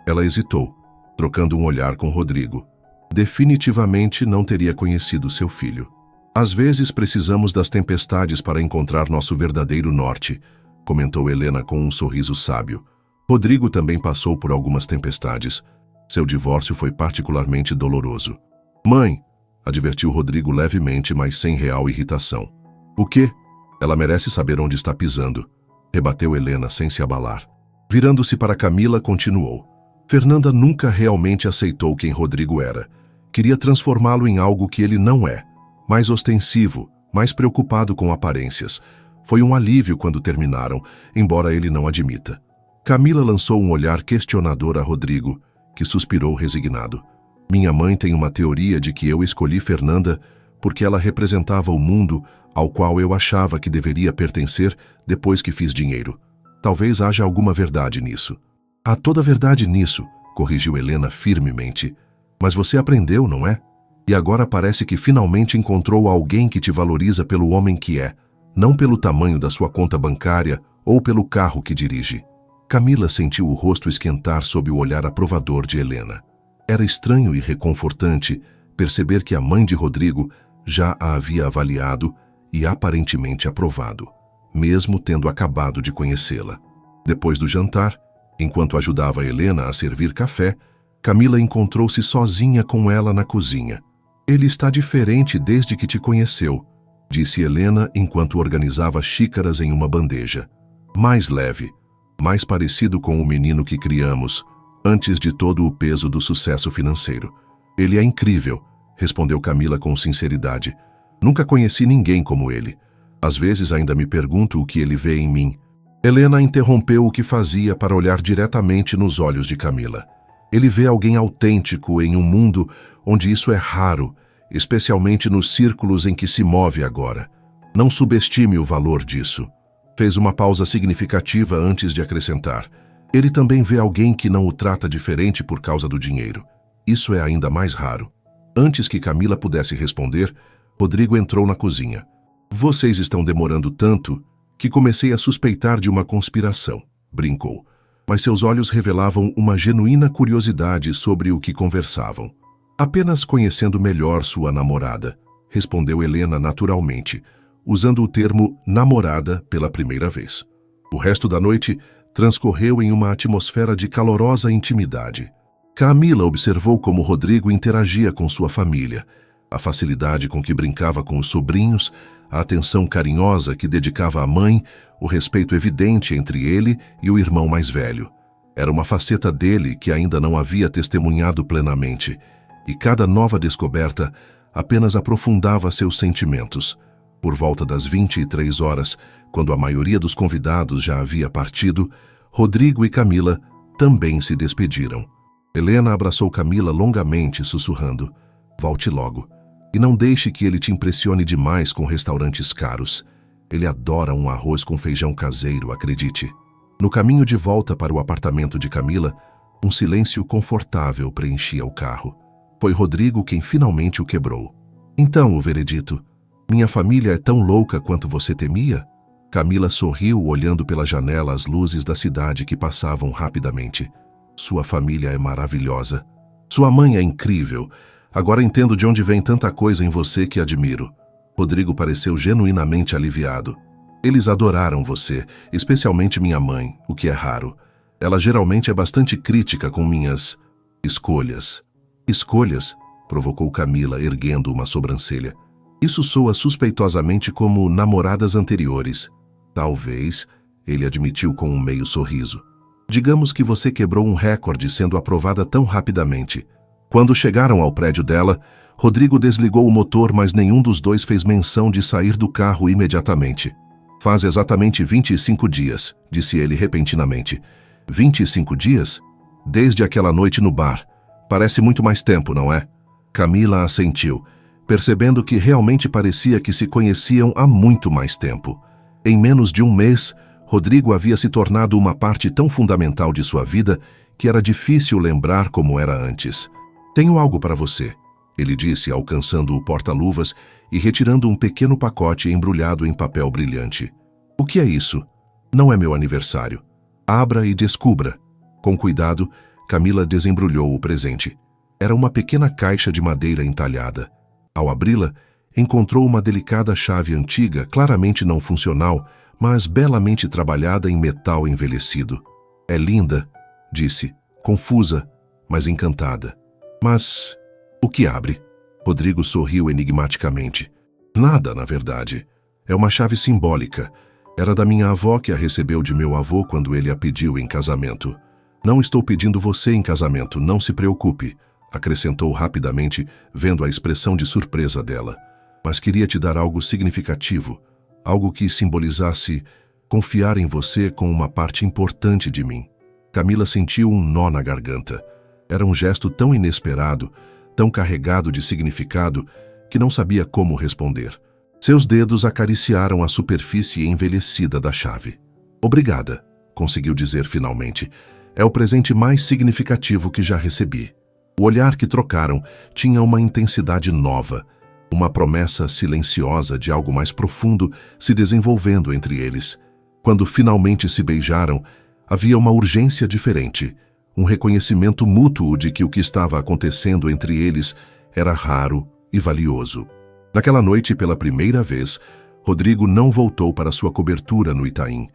Ela hesitou, trocando um olhar com Rodrigo. "Definitivamente não teria conhecido seu filho." "Às vezes precisamos das tempestades para encontrar nosso verdadeiro norte", comentou Helena com um sorriso sábio. Rodrigo também passou por algumas tempestades. Seu divórcio foi particularmente doloroso. "Mãe", advertiu Rodrigo levemente, mas sem real irritação. "O quê?" "Ela merece saber onde está pisando", rebateu Helena sem se abalar. Virando-se para Camila, continuou. "Fernanda nunca realmente aceitou quem Rodrigo era. Queria transformá-lo em algo que ele não é. Mais ostensivo, mais preocupado com aparências. Foi um alívio quando terminaram, embora ele não admita. Camila lançou um olhar questionador a Rodrigo, que suspirou resignado. Minha mãe tem uma teoria de que eu escolhi Fernanda porque ela representava o mundo ao qual eu achava que deveria pertencer depois que fiz dinheiro. Talvez haja alguma verdade nisso. Há toda verdade nisso, corrigiu Helena firmemente. Mas você aprendeu, não é? E agora parece que finalmente encontrou alguém que te valoriza pelo homem que é, não pelo tamanho da sua conta bancária ou pelo carro que dirige. Camila sentiu o rosto esquentar sob o olhar aprovador de Helena. Era estranho e reconfortante perceber que a mãe de Rodrigo já a havia avaliado e aparentemente aprovado, mesmo tendo acabado de conhecê-la. Depois do jantar, enquanto ajudava Helena a servir café, Camila encontrou-se sozinha com ela na cozinha. Ele está diferente desde que te conheceu, disse Helena enquanto organizava xícaras em uma bandeja. Mais leve, mais parecido com o menino que criamos, antes de todo o peso do sucesso financeiro. Ele é incrível, respondeu Camila com sinceridade. Nunca conheci ninguém como ele. Às vezes ainda me pergunto o que ele vê em mim. Helena interrompeu o que fazia para olhar diretamente nos olhos de Camila. Ele vê alguém autêntico em um mundo onde isso é raro, especialmente nos círculos em que se move agora. Não subestime o valor disso. Fez uma pausa significativa antes de acrescentar. Ele também vê alguém que não o trata diferente por causa do dinheiro. Isso é ainda mais raro. Antes que Camila pudesse responder, Rodrigo entrou na cozinha. Vocês estão demorando tanto que comecei a suspeitar de uma conspiração, brincou. Mas seus olhos revelavam uma genuína curiosidade sobre o que conversavam. Apenas conhecendo melhor sua namorada, respondeu Helena naturalmente, usando o termo namorada pela primeira vez. O resto da noite transcorreu em uma atmosfera de calorosa intimidade. Camila observou como Rodrigo interagia com sua família, a facilidade com que brincava com os sobrinhos, a atenção carinhosa que dedicava à mãe, o respeito evidente entre ele e o irmão mais velho. Era uma faceta dele que ainda não havia testemunhado plenamente, e cada nova descoberta apenas aprofundava seus sentimentos. Por volta das 23 horas, quando a maioria dos convidados já havia partido, Rodrigo e Camila também se despediram. Helena abraçou Camila longamente, sussurrando: "Volte logo. E não deixe que ele te impressione demais com restaurantes caros. Ele adora um arroz com feijão caseiro, acredite." No caminho de volta para o apartamento de Camila, um silêncio confortável preenchia o carro. Foi Rodrigo quem finalmente o quebrou. "Então, o veredito. Minha família é tão louca quanto você temia?" Camila sorriu, olhando pela janela as luzes da cidade que passavam rapidamente. "Sua família é maravilhosa. Sua mãe é incrível. Agora entendo de onde vem tanta coisa em você que admiro." Rodrigo pareceu genuinamente aliviado. "Eles adoraram você, especialmente minha mãe, o que é raro. Ela geralmente é bastante crítica com minhas escolhas." "Escolhas?" provocou Camila, erguendo uma sobrancelha. "Isso soa suspeitosamente como namoradas anteriores." "Talvez," ele admitiu com um meio sorriso. "Digamos que você quebrou um recorde sendo aprovada tão rapidamente." Quando chegaram ao prédio dela, Rodrigo desligou o motor, mas nenhum dos dois fez menção de sair do carro imediatamente. "Faz exatamente 25 dias, disse ele repentinamente. 25 dias? Desde aquela noite no bar. Parece muito mais tempo, não é?" Camila assentiu, percebendo que realmente parecia que se conheciam há muito mais tempo. Em menos de um mês, Rodrigo havia se tornado uma parte tão fundamental de sua vida que era difícil lembrar como era antes. "Tenho algo para você," ele disse, alcançando o porta-luvas e retirando um pequeno pacote embrulhado em papel brilhante. "O que é isso?" "Não é meu aniversário." "Abra e descubra." Com cuidado, Camila desembrulhou o presente. Era uma pequena caixa de madeira entalhada. Ao abri-la, encontrou uma delicada chave antiga, claramente não funcional, mas belamente trabalhada em metal envelhecido. "É linda," disse, confusa, mas encantada. "Mas o que abre?" Rodrigo sorriu enigmaticamente. "Nada, na verdade. É uma chave simbólica. Era da minha avó que a recebeu de meu avô quando ele a pediu em casamento. Não estou pedindo você em casamento, não se preocupe," acrescentou rapidamente, vendo a expressão de surpresa dela. "Mas queria te dar algo significativo, algo que simbolizasse confiar em você com uma parte importante de mim. Camila sentiu um nó na garganta. Era um gesto tão inesperado, tão carregado de significado, que não sabia como responder. Seus dedos acariciaram a superfície envelhecida da chave. Obrigada, conseguiu dizer finalmente. É o presente mais significativo que já recebi. O olhar que trocaram tinha uma intensidade nova, uma promessa silenciosa de algo mais profundo se desenvolvendo entre eles. Quando finalmente se beijaram, havia uma urgência diferente, um reconhecimento mútuo de que o que estava acontecendo entre eles era raro e valioso. Naquela noite, pela primeira vez, Rodrigo não voltou para sua cobertura no Itaim.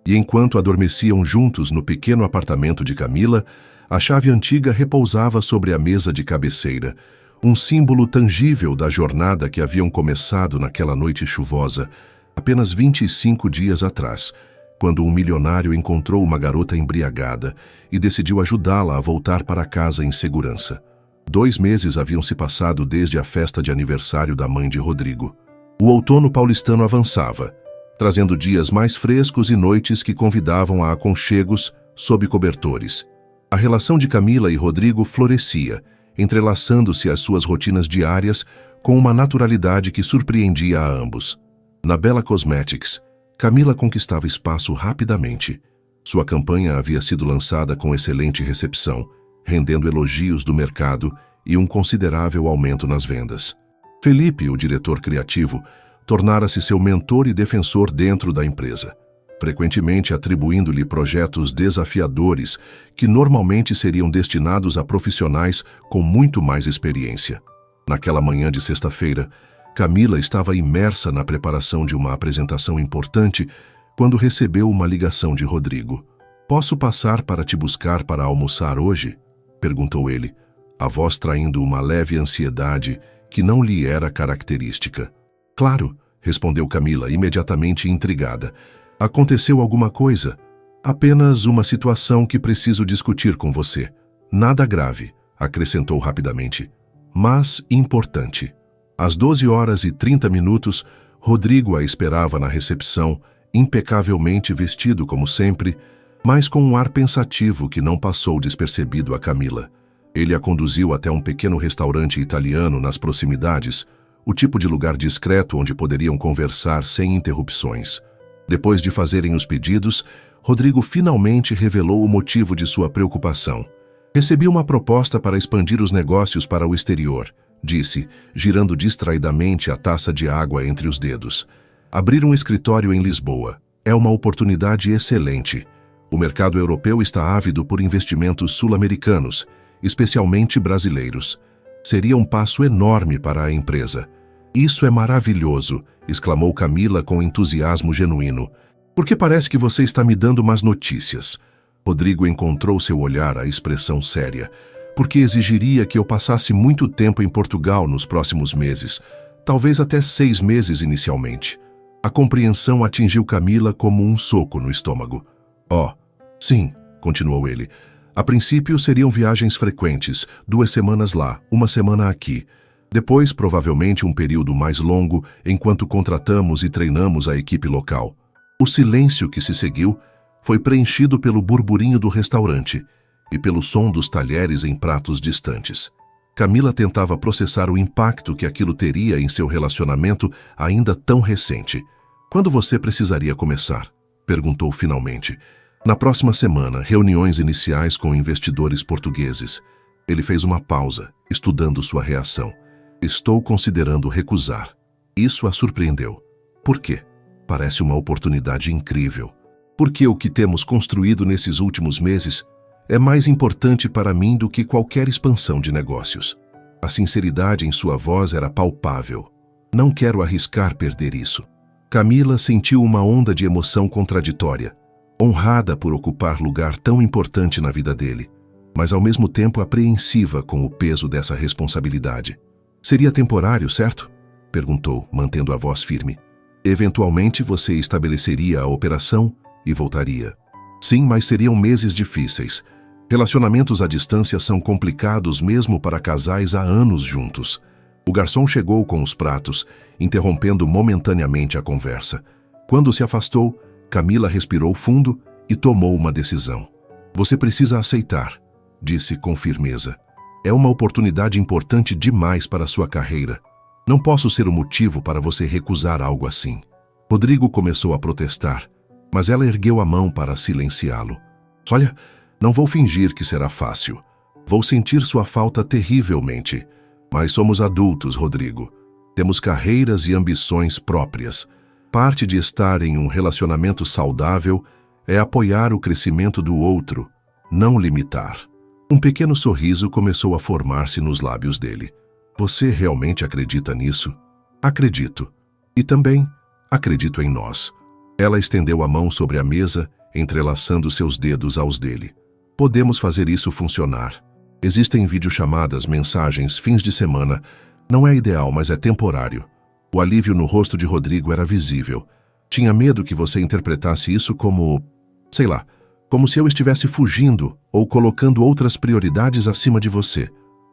E enquanto adormeciam juntos no pequeno apartamento de Camila, a chave antiga repousava sobre a mesa de cabeceira, um símbolo tangível da jornada que haviam começado naquela noite chuvosa, apenas 25 dias atrás, quando um milionário encontrou uma garota embriagada e decidiu ajudá-la a voltar para casa em segurança. 2 meses haviam se passado desde a festa de aniversário da mãe de Rodrigo. O outono paulistano avançava, trazendo dias mais frescos e noites que convidavam a aconchegos sob cobertores. A relação de Camila e Rodrigo florescia, entrelaçando-se às suas rotinas diárias com uma naturalidade que surpreendia a ambos. Na Bella Cosmetics, Camila conquistava espaço rapidamente. Sua campanha havia sido lançada com excelente recepção, rendendo elogios do mercado e um considerável aumento nas vendas. Felipe, o diretor criativo, tornara-se seu mentor e defensor dentro da empresa, frequentemente atribuindo-lhe projetos desafiadores que normalmente seriam destinados a profissionais com muito mais experiência. Naquela manhã de sexta-feira, Camila estava imersa na preparação de uma apresentação importante quando recebeu uma ligação de Rodrigo. "Posso passar para te buscar para almoçar hoje?" perguntou ele, a voz traindo uma leve ansiedade que não lhe era característica. "Claro", respondeu Camila, imediatamente intrigada. "Aconteceu alguma coisa? Apenas uma situação que preciso discutir com você. Nada grave", acrescentou rapidamente, "mas importante." Às 12h30, Rodrigo a esperava na recepção, impecavelmente vestido como sempre, mas com um ar pensativo que não passou despercebido a Camila. Ele a conduziu até um pequeno restaurante italiano nas proximidades, o tipo de lugar discreto onde poderiam conversar sem interrupções. Depois de fazerem os pedidos, Rodrigo finalmente revelou o motivo de sua preocupação. "Recebi uma proposta para expandir os negócios para o exterior", disse, girando distraidamente a taça de água entre os dedos. "Abrir um escritório em Lisboa. É uma oportunidade excelente. O mercado europeu está ávido por investimentos sul-americanos, especialmente brasileiros. Seria um passo enorme para a empresa." "Isso é maravilhoso", exclamou Camila com entusiasmo genuíno. "Porque parece que você está me dando más notícias." Rodrigo encontrou seu olhar a expressão séria. "Porque exigiria que eu passasse muito tempo em Portugal nos próximos meses, talvez até 6 meses inicialmente." A compreensão atingiu Camila como um soco no estômago. "Oh, sim", continuou ele. "A princípio seriam viagens frequentes, 2 semanas lá, 1 semana aqui. Depois, provavelmente, um período mais longo, enquanto contratamos e treinamos a equipe local." O silêncio que se seguiu foi preenchido pelo burburinho do restaurante e pelo som dos talheres em pratos distantes. Camila tentava processar o impacto que aquilo teria em seu relacionamento ainda tão recente. "Quando você precisaria começar?" perguntou finalmente. "Na próxima semana, reuniões iniciais com investidores portugueses." Ele fez uma pausa, estudando sua reação. "Estou considerando recusar." Isso a surpreendeu. "Por quê?" "Parece uma oportunidade incrível. Porque o que temos construído nesses últimos meses é mais importante para mim do que qualquer expansão de negócios." A sinceridade em sua voz era palpável. "Não quero arriscar perder isso." Camila sentiu uma onda de emoção contraditória, honrada por ocupar lugar tão importante na vida dele, mas ao mesmo tempo apreensiva com o peso dessa responsabilidade. "Seria temporário, certo?" perguntou, mantendo a voz firme. "Eventualmente você estabeleceria a operação e voltaria." "Sim, mas seriam meses difíceis. Relacionamentos à distância são complicados mesmo para casais há anos juntos." O garçom chegou com os pratos, interrompendo momentaneamente a conversa. Quando se afastou, Camila respirou fundo e tomou uma decisão. Você precisa aceitar, disse com firmeza. É uma oportunidade importante demais para sua carreira. Não posso ser o motivo para você recusar algo assim. Rodrigo começou a protestar, mas ela ergueu a mão para silenciá-lo. Olha, não vou fingir que será fácil. Vou sentir sua falta terrivelmente. Mas somos adultos, Rodrigo. Temos carreiras e ambições próprias. Parte de estar em um relacionamento saudável é apoiar o crescimento do outro, não limitar. Um pequeno sorriso começou a formar-se nos lábios dele. Você realmente acredita nisso? Acredito. E também acredito em nós. Ela estendeu a mão sobre a mesa, entrelaçando seus dedos aos dele. Podemos fazer isso funcionar. Existem videochamadas, mensagens, fins de semana. Não é ideal, mas é temporário. O alívio no rosto de Rodrigo era visível. Tinha medo que você interpretasse isso como, sei lá, como se eu estivesse fugindo ou colocando outras prioridades acima de você.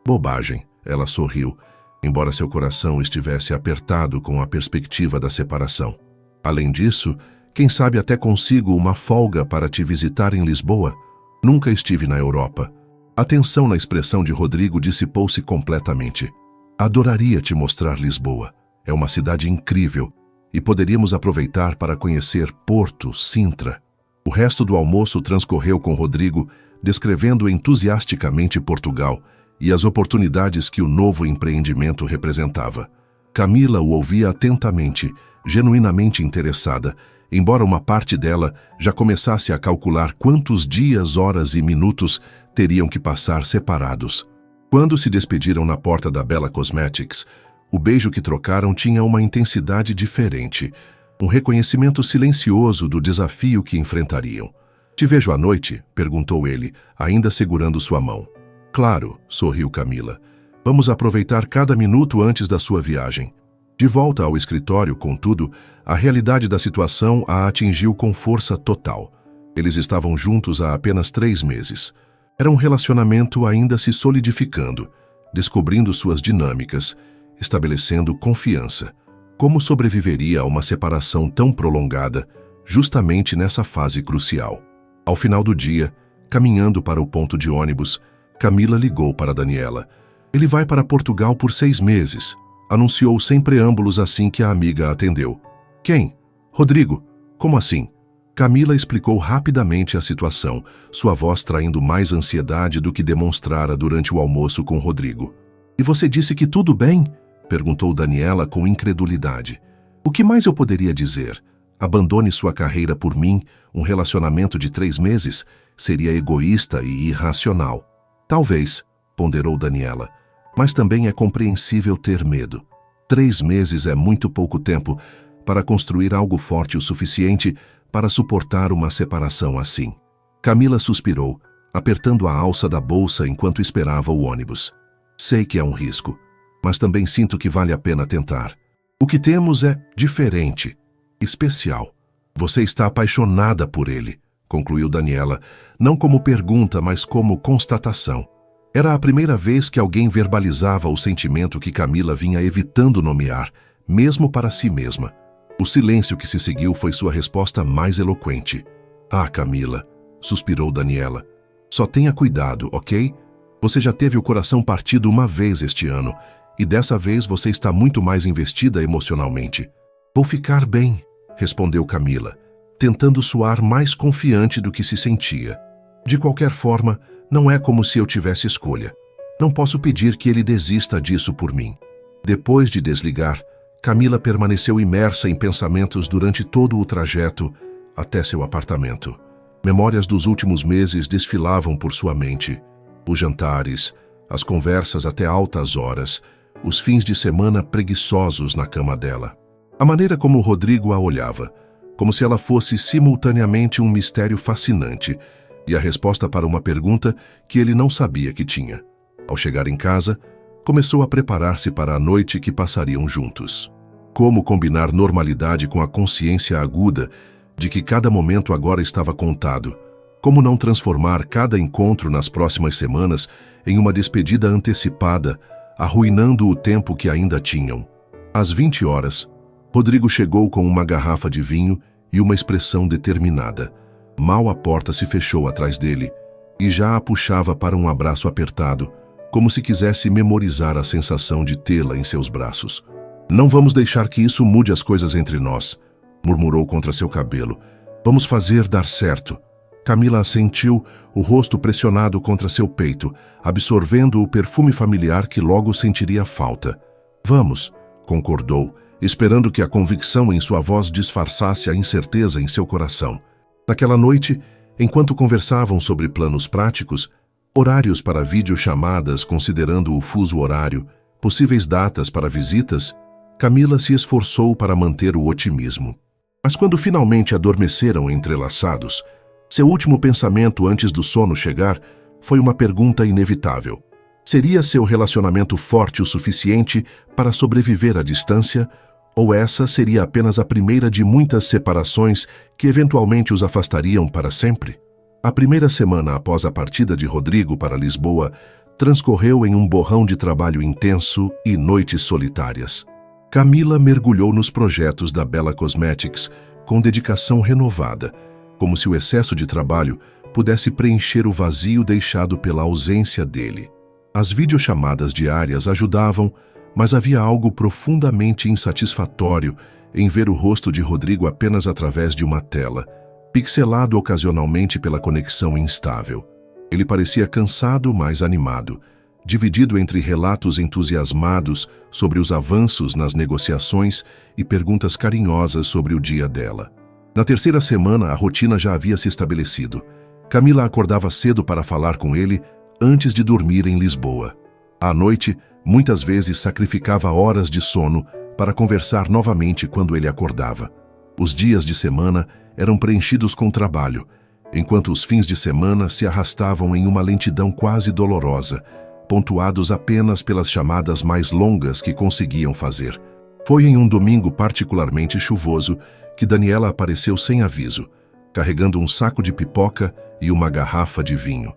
Bobagem, ela sorriu, embora seu coração estivesse apertado com a perspectiva da separação. Além disso, quem sabe até consigo uma folga para te visitar em Lisboa? Nunca estive na Europa. A tensão na expressão de Rodrigo dissipou-se completamente. Adoraria te mostrar Lisboa. É uma cidade incrível e poderíamos aproveitar para conhecer Porto, Sintra. O resto do almoço transcorreu com Rodrigo, descrevendo entusiasticamente Portugal e as oportunidades que o novo empreendimento representava. Camila o ouvia atentamente, genuinamente interessada, embora uma parte dela já começasse a calcular quantos dias, horas e minutos teriam que passar separados. Quando se despediram na porta da Bella Cosmetics, o beijo que trocaram tinha uma intensidade diferente, um reconhecimento silencioso do desafio que enfrentariam. Te vejo à noite? Perguntou ele, ainda segurando sua mão. Claro, sorriu Camila. Vamos aproveitar cada minuto antes da sua viagem. De volta ao escritório, contudo, a realidade da situação a atingiu com força total. Eles estavam juntos há apenas 3 meses. Era um relacionamento ainda se solidificando, descobrindo suas dinâmicas, estabelecendo confiança. Como sobreviveria a uma separação tão prolongada, justamente nessa fase crucial? Ao final do dia, caminhando para o ponto de ônibus, Camila ligou para Daniela. Ele vai para Portugal por 6 meses, anunciou sem preâmbulos assim que a amiga atendeu. Quem? Rodrigo. Como assim? Camila explicou rapidamente a situação, sua voz traindo mais ansiedade do que demonstrara durante o almoço com Rodrigo. E você disse que tudo bem? Perguntou Daniela com incredulidade. O que mais eu poderia dizer? Abandone sua carreira por mim, um relacionamento de 3 meses? Seria egoísta e irracional. Talvez, ponderou Daniela, mas também é compreensível ter medo. 3 meses é muito pouco tempo para construir algo forte o suficiente para suportar uma separação assim. Camila suspirou, apertando a alça da bolsa enquanto esperava o ônibus. Sei que é um risco, mas também sinto que vale a pena tentar. O que temos é diferente, especial. Você está apaixonada por ele, concluiu Daniela, não como pergunta, mas como constatação. Era a primeira vez que alguém verbalizava o sentimento que Camila vinha evitando nomear, mesmo para si mesma. O silêncio que se seguiu foi sua resposta mais eloquente. Ah, Camila, suspirou Daniela. Só tenha cuidado, ok? Você já teve o coração partido uma vez este ano, e dessa vez você está muito mais investida emocionalmente. Vou ficar bem, respondeu Camila, tentando soar mais confiante do que se sentia. De qualquer forma, não é como se eu tivesse escolha. Não posso pedir que ele desista disso por mim. Depois de desligar, Camila permaneceu imersa em pensamentos durante todo o trajeto até seu apartamento. Memórias dos últimos meses desfilavam por sua mente. Os jantares, as conversas até altas horas, os fins de semana preguiçosos na cama dela. A maneira como Rodrigo a olhava, como se ela fosse simultaneamente um mistério fascinante e a resposta para uma pergunta que ele não sabia que tinha. Ao chegar em casa, começou a preparar-se para a noite que passariam juntos. Como combinar normalidade com a consciência aguda de que cada momento agora estava contado? Como não transformar cada encontro nas próximas semanas em uma despedida antecipada, arruinando o tempo que ainda tinham? Às 20 horas, Rodrigo chegou com uma garrafa de vinho e uma expressão determinada. Mal a porta se fechou atrás dele e já a puxava para um abraço apertado, como se quisesse memorizar a sensação de tê-la em seus braços. Não vamos deixar que isso mude as coisas entre nós, murmurou contra seu cabelo. Vamos fazer dar certo. Camila assentiu, o rosto pressionado contra seu peito, absorvendo o perfume familiar que logo sentiria falta. Vamos, concordou, esperando que a convicção em sua voz disfarçasse a incerteza em seu coração. Naquela noite, enquanto conversavam sobre planos práticos, horários para videochamadas considerando o fuso horário, possíveis datas para visitas, Camila se esforçou para manter o otimismo. Mas quando finalmente adormeceram entrelaçados, seu último pensamento antes do sono chegar foi uma pergunta inevitável. Seria seu relacionamento forte o suficiente para sobreviver à distância, ou essa seria apenas a primeira de muitas separações que eventualmente os afastariam para sempre? A primeira semana após a partida de Rodrigo para Lisboa transcorreu em um borrão de trabalho intenso e noites solitárias. Camila mergulhou nos projetos da Bella Cosmetics com dedicação renovada, como se o excesso de trabalho pudesse preencher o vazio deixado pela ausência dele. As videochamadas diárias ajudavam, mas havia algo profundamente insatisfatório em ver o rosto de Rodrigo apenas através de uma tela, pixelado ocasionalmente pela conexão instável. Ele parecia cansado, mas animado, dividido entre relatos entusiasmados sobre os avanços nas negociações e perguntas carinhosas sobre o dia dela. Na terceira semana, a rotina já havia se estabelecido. Camila acordava cedo para falar com ele antes de dormir em Lisboa. À noite, muitas vezes sacrificava horas de sono para conversar novamente quando ele acordava. Os dias de semana eram preenchidos com trabalho, enquanto os fins de semana se arrastavam em uma lentidão quase dolorosa, pontuados apenas pelas chamadas mais longas que conseguiam fazer. Foi em um domingo particularmente chuvoso que Daniela apareceu sem aviso, carregando um saco de pipoca e uma garrafa de vinho.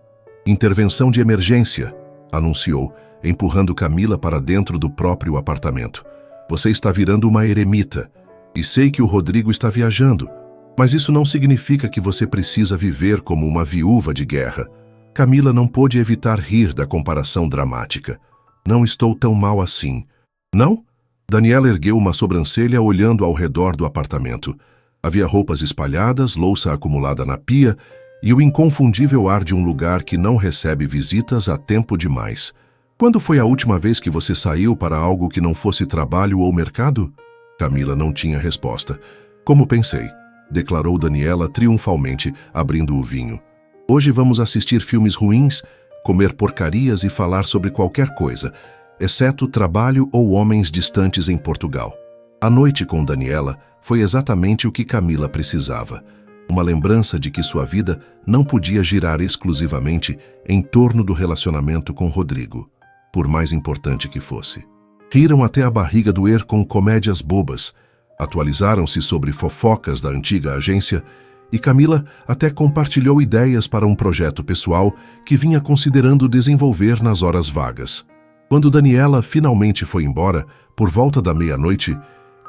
Intervenção de emergência, anunciou, empurrando Camila para dentro do próprio apartamento. Você está virando uma eremita, e sei que o Rodrigo está viajando, mas isso não significa que você precisa viver como uma viúva de guerra. Camila não pôde evitar rir da comparação dramática. Não estou tão mal assim. Não? Daniela ergueu uma sobrancelha olhando ao redor do apartamento. Havia roupas espalhadas, louça acumulada na pia e o inconfundível ar de um lugar que não recebe visitas há tempo demais. Quando foi a última vez que você saiu para algo que não fosse trabalho ou mercado? Camila não tinha resposta. Como pensei, declarou Daniela triunfalmente, abrindo o vinho. Hoje vamos assistir filmes ruins, comer porcarias e falar sobre qualquer coisa, exceto trabalho ou homens distantes em Portugal. A noite com Daniela foi exatamente o que Camila precisava. Uma lembrança de que sua vida não podia girar exclusivamente em torno do relacionamento com Rodrigo, por mais importante que fosse. Riram até a barriga doer com comédias bobas, atualizaram-se sobre fofocas da antiga agência e Camila até compartilhou ideias para um projeto pessoal que vinha considerando desenvolver nas horas vagas. Quando Daniela finalmente foi embora, por volta da meia-noite,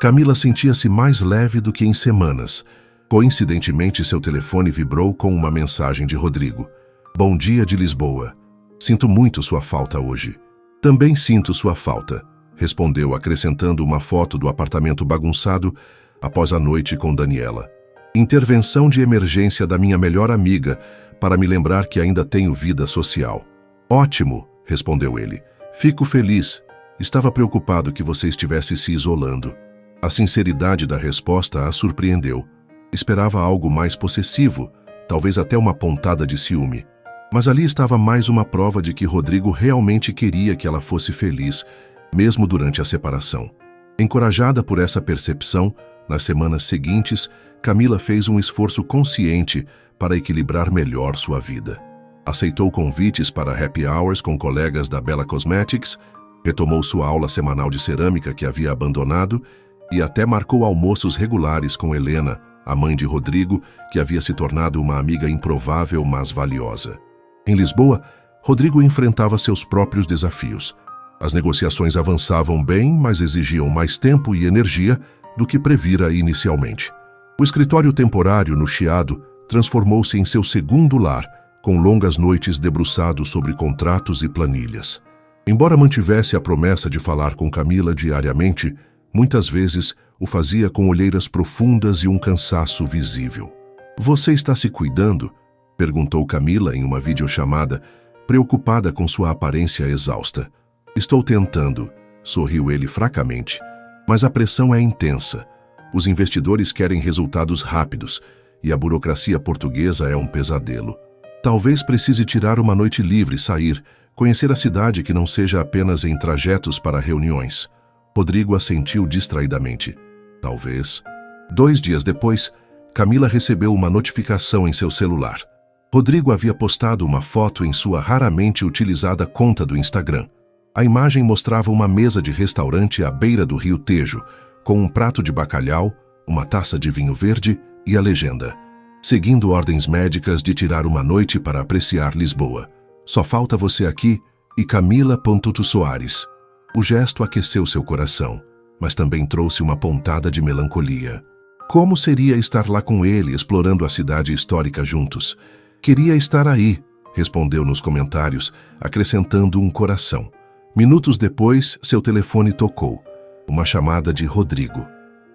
Camila sentia-se mais leve do que em semanas. Coincidentemente, seu telefone vibrou com uma mensagem de Rodrigo. Bom dia de Lisboa. Sinto muito sua falta hoje. Também sinto sua falta, respondeu acrescentando uma foto do apartamento bagunçado após a noite com Daniela. Intervenção de emergência da minha melhor amiga para me lembrar que ainda tenho vida social. Ótimo, respondeu ele. Fico feliz. Estava preocupado que você estivesse se isolando. A sinceridade da resposta a surpreendeu. Esperava algo mais possessivo, talvez até uma pontada de ciúme. Mas ali estava mais uma prova de que Rodrigo realmente queria que ela fosse feliz, mesmo durante a separação. Encorajada por essa percepção, nas semanas seguintes, Camila fez um esforço consciente para equilibrar melhor sua vida. Aceitou convites para happy hours com colegas da Bella Cosmetics, retomou sua aula semanal de cerâmica que havia abandonado e até marcou almoços regulares com Helena, a mãe de Rodrigo, que havia se tornado uma amiga improvável, mas valiosa. Em Lisboa, Rodrigo enfrentava seus próprios desafios. As negociações avançavam bem, mas exigiam mais tempo e energia do que previra inicialmente. O escritório temporário no Chiado transformou-se em seu segundo lar, com longas noites debruçado sobre contratos e planilhas. Embora mantivesse a promessa de falar com Camila diariamente, muitas vezes o fazia com olheiras profundas e um cansaço visível. "Você está se cuidando?" perguntou Camila em uma videochamada, preocupada com sua aparência exausta. "Estou tentando", sorriu ele fracamente. "Mas a pressão é intensa. Os investidores querem resultados rápidos e a burocracia portuguesa é um pesadelo. Talvez precise tirar uma noite livre, sair, conhecer a cidade que não seja apenas em trajetos para reuniões." Rodrigo assentiu distraidamente. "Talvez." 2 dias depois, Camila recebeu uma notificação em seu celular. Rodrigo havia postado uma foto em sua raramente utilizada conta do Instagram. A imagem mostrava uma mesa de restaurante à beira do rio Tejo, com um prato de bacalhau, uma taça de vinho verde e a legenda: "Seguindo ordens médicas de tirar uma noite para apreciar Lisboa. Só falta você aqui e Camila Soares." O gesto aqueceu seu coração, mas também trouxe uma pontada de melancolia. Como seria estar lá com ele, explorando a cidade histórica juntos? "Queria estar aí", respondeu nos comentários, acrescentando um coração. Minutos depois, seu telefone tocou. Uma chamada de Rodrigo.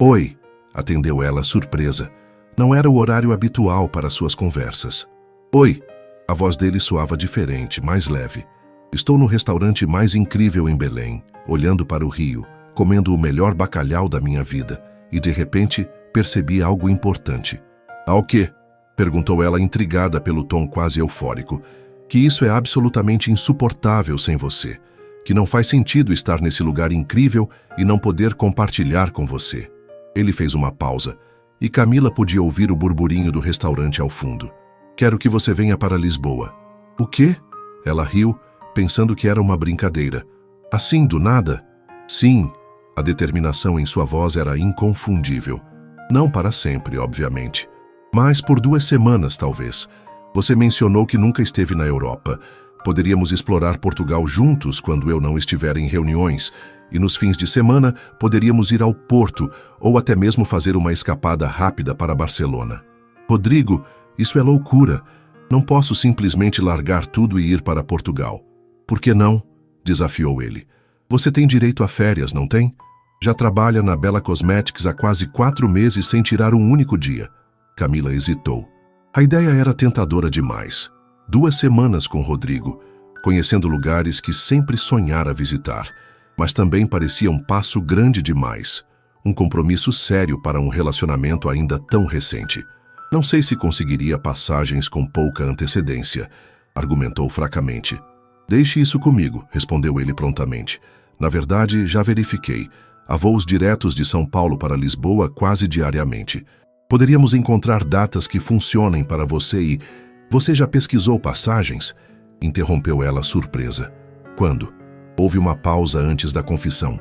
"Oi", atendeu ela surpresa. Não era o horário habitual para suas conversas. "Oi." A voz dele soava diferente, mais leve. "Estou no restaurante mais incrível em Belém, olhando para o rio, comendo o melhor bacalhau da minha vida, e de repente percebi algo importante." "Ah, o quê?" perguntou ela, intrigada pelo tom quase eufórico. "Que isso é absolutamente insuportável sem você. Que não faz sentido estar nesse lugar incrível e não poder compartilhar com você." Ele fez uma pausa, e Camila podia ouvir o burburinho do restaurante ao fundo. "Quero que você venha para Lisboa." "O quê?" Ela riu, pensando que era uma brincadeira. "Assim, do nada?" "Sim." A determinação em sua voz era inconfundível. "Não para sempre, obviamente. Mas por 2 semanas, talvez. Você mencionou que nunca esteve na Europa. Poderíamos explorar Portugal juntos quando eu não estiver em reuniões, e nos fins de semana poderíamos ir ao Porto ou até mesmo fazer uma escapada rápida para Barcelona." "Rodrigo, isso é loucura. Não posso simplesmente largar tudo e ir para Portugal." "Por que não?" desafiou ele. "Você tem direito a férias, não tem? Já trabalha na Bella Cosmetics há quase 4 meses sem tirar um único dia." Camila hesitou. A ideia era tentadora demais. 2 semanas com Rodrigo, conhecendo lugares que sempre sonhara visitar, mas também parecia um passo grande demais, um compromisso sério para um relacionamento ainda tão recente. "Não sei se conseguiria passagens com pouca antecedência", argumentou fracamente. "Deixe isso comigo", respondeu ele prontamente. "Na verdade, já verifiquei. Há voos diretos de São Paulo para Lisboa quase diariamente. Poderíamos encontrar datas que funcionem para você e..." "Você já pesquisou passagens?" interrompeu ela surpresa. "Quando?" Houve uma pausa antes da confissão.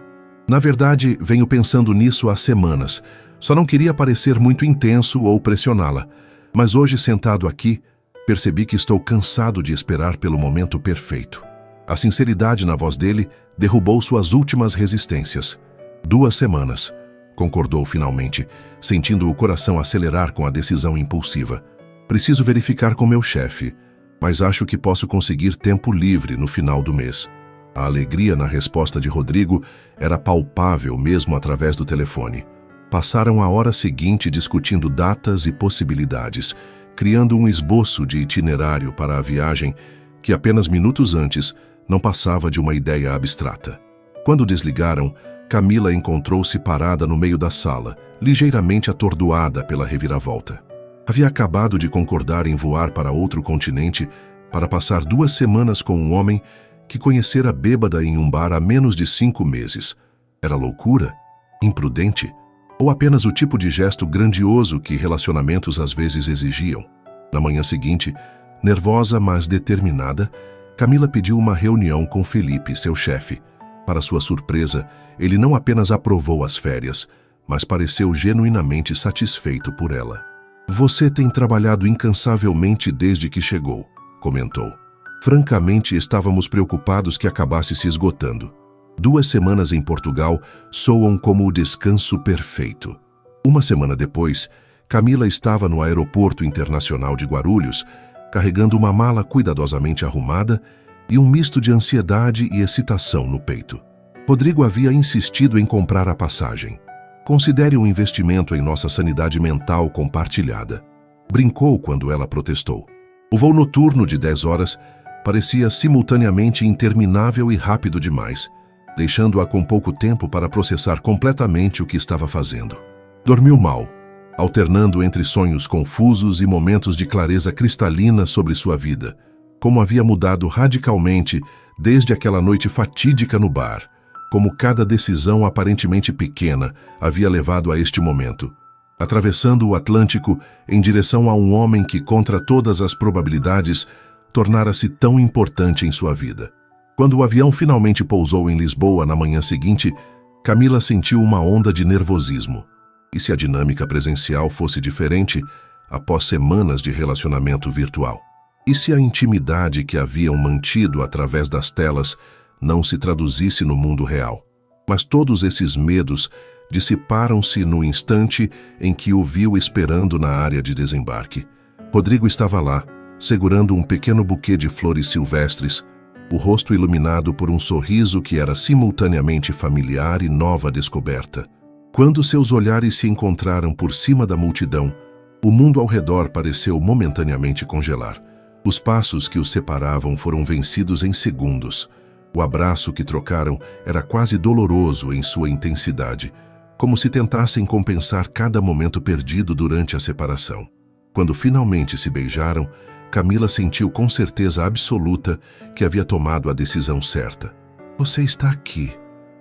"Na verdade, venho pensando nisso há semanas. Só não queria parecer muito intenso ou pressioná-la. Mas hoje, sentado aqui, percebi que estou cansado de esperar pelo momento perfeito." A sinceridade na voz dele derrubou suas últimas resistências. 2 semanas, concordou finalmente, sentindo o coração acelerar com a decisão impulsiva. "Preciso verificar com meu chefe, mas acho que posso conseguir tempo livre no final do mês." A alegria na resposta de Rodrigo era palpável mesmo através do telefone. Passaram a hora seguinte discutindo datas e possibilidades, criando um esboço de itinerário para a viagem que apenas minutos antes não passava de uma ideia abstrata. Quando desligaram, Camila encontrou-se parada no meio da sala, ligeiramente atordoada pela reviravolta. Havia acabado de concordar em voar para outro continente para passar 2 semanas com um homem que conhecera bêbada em um bar há menos de 5 meses. Era loucura? Imprudente? Ou apenas o tipo de gesto grandioso que relacionamentos às vezes exigiam? Na manhã seguinte, nervosa mas determinada, Camila pediu uma reunião com Felipe, seu chefe. Para sua surpresa, ele não apenas aprovou as férias, mas pareceu genuinamente satisfeito por ela. "Você tem trabalhado incansavelmente desde que chegou", comentou. "Francamente, estávamos preocupados que acabasse se esgotando. 2 semanas em Portugal soam como o descanso perfeito." 1 semana depois, Camila estava no aeroporto internacional de Guarulhos, carregando uma mala cuidadosamente arrumada e um misto de ansiedade e excitação no peito. Rodrigo havia insistido em comprar a passagem. Considere um investimento em nossa sanidade mental compartilhada. Brincou quando ela protestou. O voo noturno de 10 horas parecia simultaneamente interminável e rápido demais, deixando-a com pouco tempo para processar completamente o que estava fazendo. Dormiu mal, alternando entre sonhos confusos e momentos de clareza cristalina sobre sua vida, como havia mudado radicalmente desde aquela noite fatídica no bar, como cada decisão aparentemente pequena havia levado a este momento, atravessando o Atlântico em direção a um homem que, contra todas as probabilidades, tornara-se tão importante em sua vida. Quando o avião finalmente pousou em Lisboa na manhã seguinte, Camila sentiu uma onda de nervosismo. E se a dinâmica presencial fosse diferente após semanas de relacionamento virtual? E se a intimidade que haviam mantido através das telas não se traduzisse no mundo real? Mas todos esses medos dissiparam-se no instante em que o viu esperando na área de desembarque. Rodrigo estava lá, segurando um pequeno buquê de flores silvestres, o rosto iluminado por um sorriso que era simultaneamente familiar e nova descoberta. Quando seus olhares se encontraram por cima da multidão, o mundo ao redor pareceu momentaneamente congelar. Os passos que os separavam foram vencidos em segundos. O abraço que trocaram era quase doloroso em sua intensidade, como se tentassem compensar cada momento perdido durante a separação. Quando finalmente se beijaram, Camila sentiu com certeza absoluta que havia tomado a decisão certa. "Você está aqui",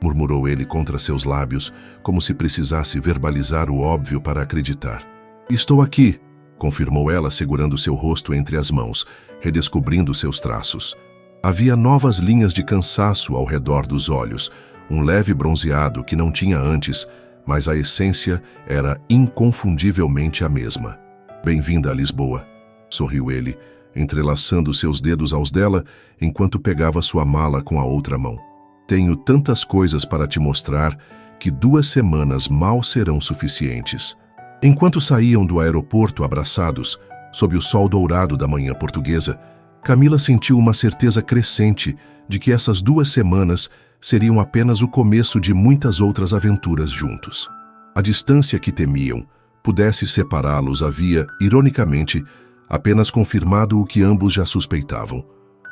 murmurou ele contra seus lábios, como se precisasse verbalizar o óbvio para acreditar. "Estou aqui", confirmou ela, segurando seu rosto entre as mãos, redescobrindo seus traços. Havia novas linhas de cansaço ao redor dos olhos, um leve bronzeado que não tinha antes, mas a essência era inconfundivelmente a mesma. "Bem-vinda a Lisboa", sorriu ele, entrelaçando seus dedos aos dela enquanto pegava sua mala com a outra mão. "Tenho tantas coisas para te mostrar que 2 semanas mal serão suficientes." Enquanto saíam do aeroporto abraçados, sob o sol dourado da manhã portuguesa, Camila sentiu uma certeza crescente de que essas 2 semanas seriam apenas o começo de muitas outras aventuras juntos. A distância que temiam pudesse separá-los havia, ironicamente, apenas confirmado o que ambos já suspeitavam.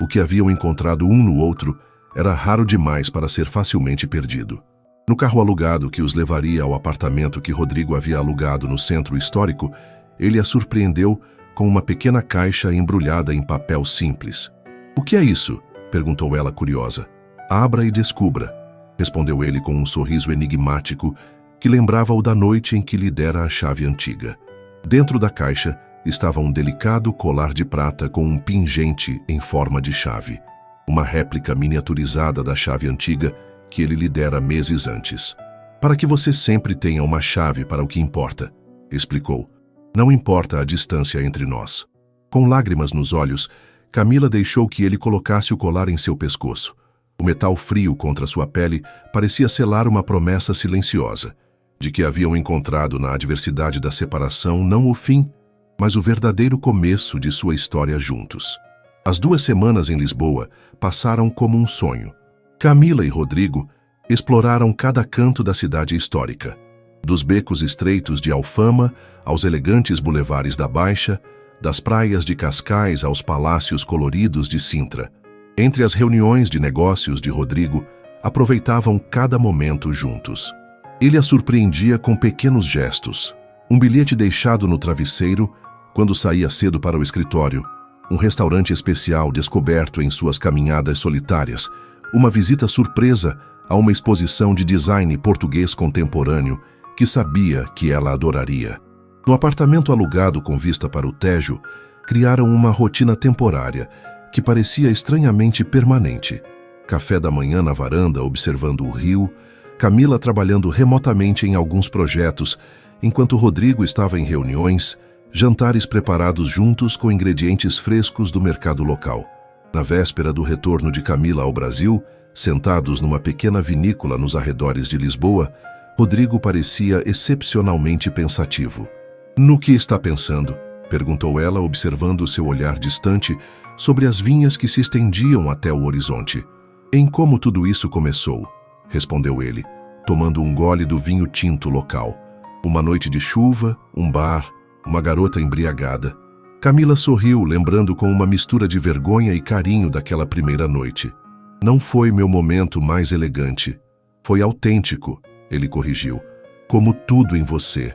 O que haviam encontrado um no outro era raro demais para ser facilmente perdido. No carro alugado que os levaria ao apartamento que Rodrigo havia alugado no centro histórico, ele a surpreendeu com uma pequena caixa embrulhada em papel simples. "O que é isso?", perguntou ela curiosa. "Abra e descubra", respondeu ele com um sorriso enigmático que lembrava o da noite em que lhe dera a chave antiga. Dentro da caixa estava um delicado colar de prata com um pingente em forma de chave, uma réplica miniaturizada da chave antiga que ele lhe dera meses antes. "Para que você sempre tenha uma chave para o que importa", explicou. "Não importa a distância entre nós." Com lágrimas nos olhos, Camila deixou que ele colocasse o colar em seu pescoço. O metal frio contra sua pele parecia selar uma promessa silenciosa, de que haviam encontrado na adversidade da separação não o fim, mas o verdadeiro começo de sua história juntos. As 2 semanas em Lisboa passaram como um sonho. Camila e Rodrigo exploraram cada canto da cidade histórica, dos becos estreitos de Alfama aos elegantes bulevares da Baixa, das praias de Cascais aos palácios coloridos de Sintra. Entre as reuniões de negócios de Rodrigo, aproveitavam cada momento juntos. Ele a surpreendia com pequenos gestos, um bilhete deixado no travesseiro quando saía cedo para o escritório, um restaurante especial descoberto em suas caminhadas solitárias, uma visita surpresa a uma exposição de design português contemporâneo que sabia que ela adoraria. No apartamento alugado com vista para o Tejo, criaram uma rotina temporária que parecia estranhamente permanente. Café da manhã na varanda observando o rio, Camila trabalhando remotamente em alguns projetos, enquanto Rodrigo estava em reuniões, jantares preparados juntos com ingredientes frescos do mercado local. Na véspera do retorno de Camila ao Brasil, sentados numa pequena vinícola nos arredores de Lisboa, Rodrigo parecia excepcionalmente pensativo. No que está pensando? Perguntou ela, observando seu olhar distante sobre as vinhas que se estendiam até o horizonte. Em como tudo isso começou, respondeu ele, tomando um gole do vinho tinto local. Uma noite de chuva, um bar, uma garota embriagada. Camila sorriu, lembrando com uma mistura de vergonha e carinho daquela primeira noite. Não foi meu momento mais elegante. Foi autêntico, ele corrigiu. Como tudo em você.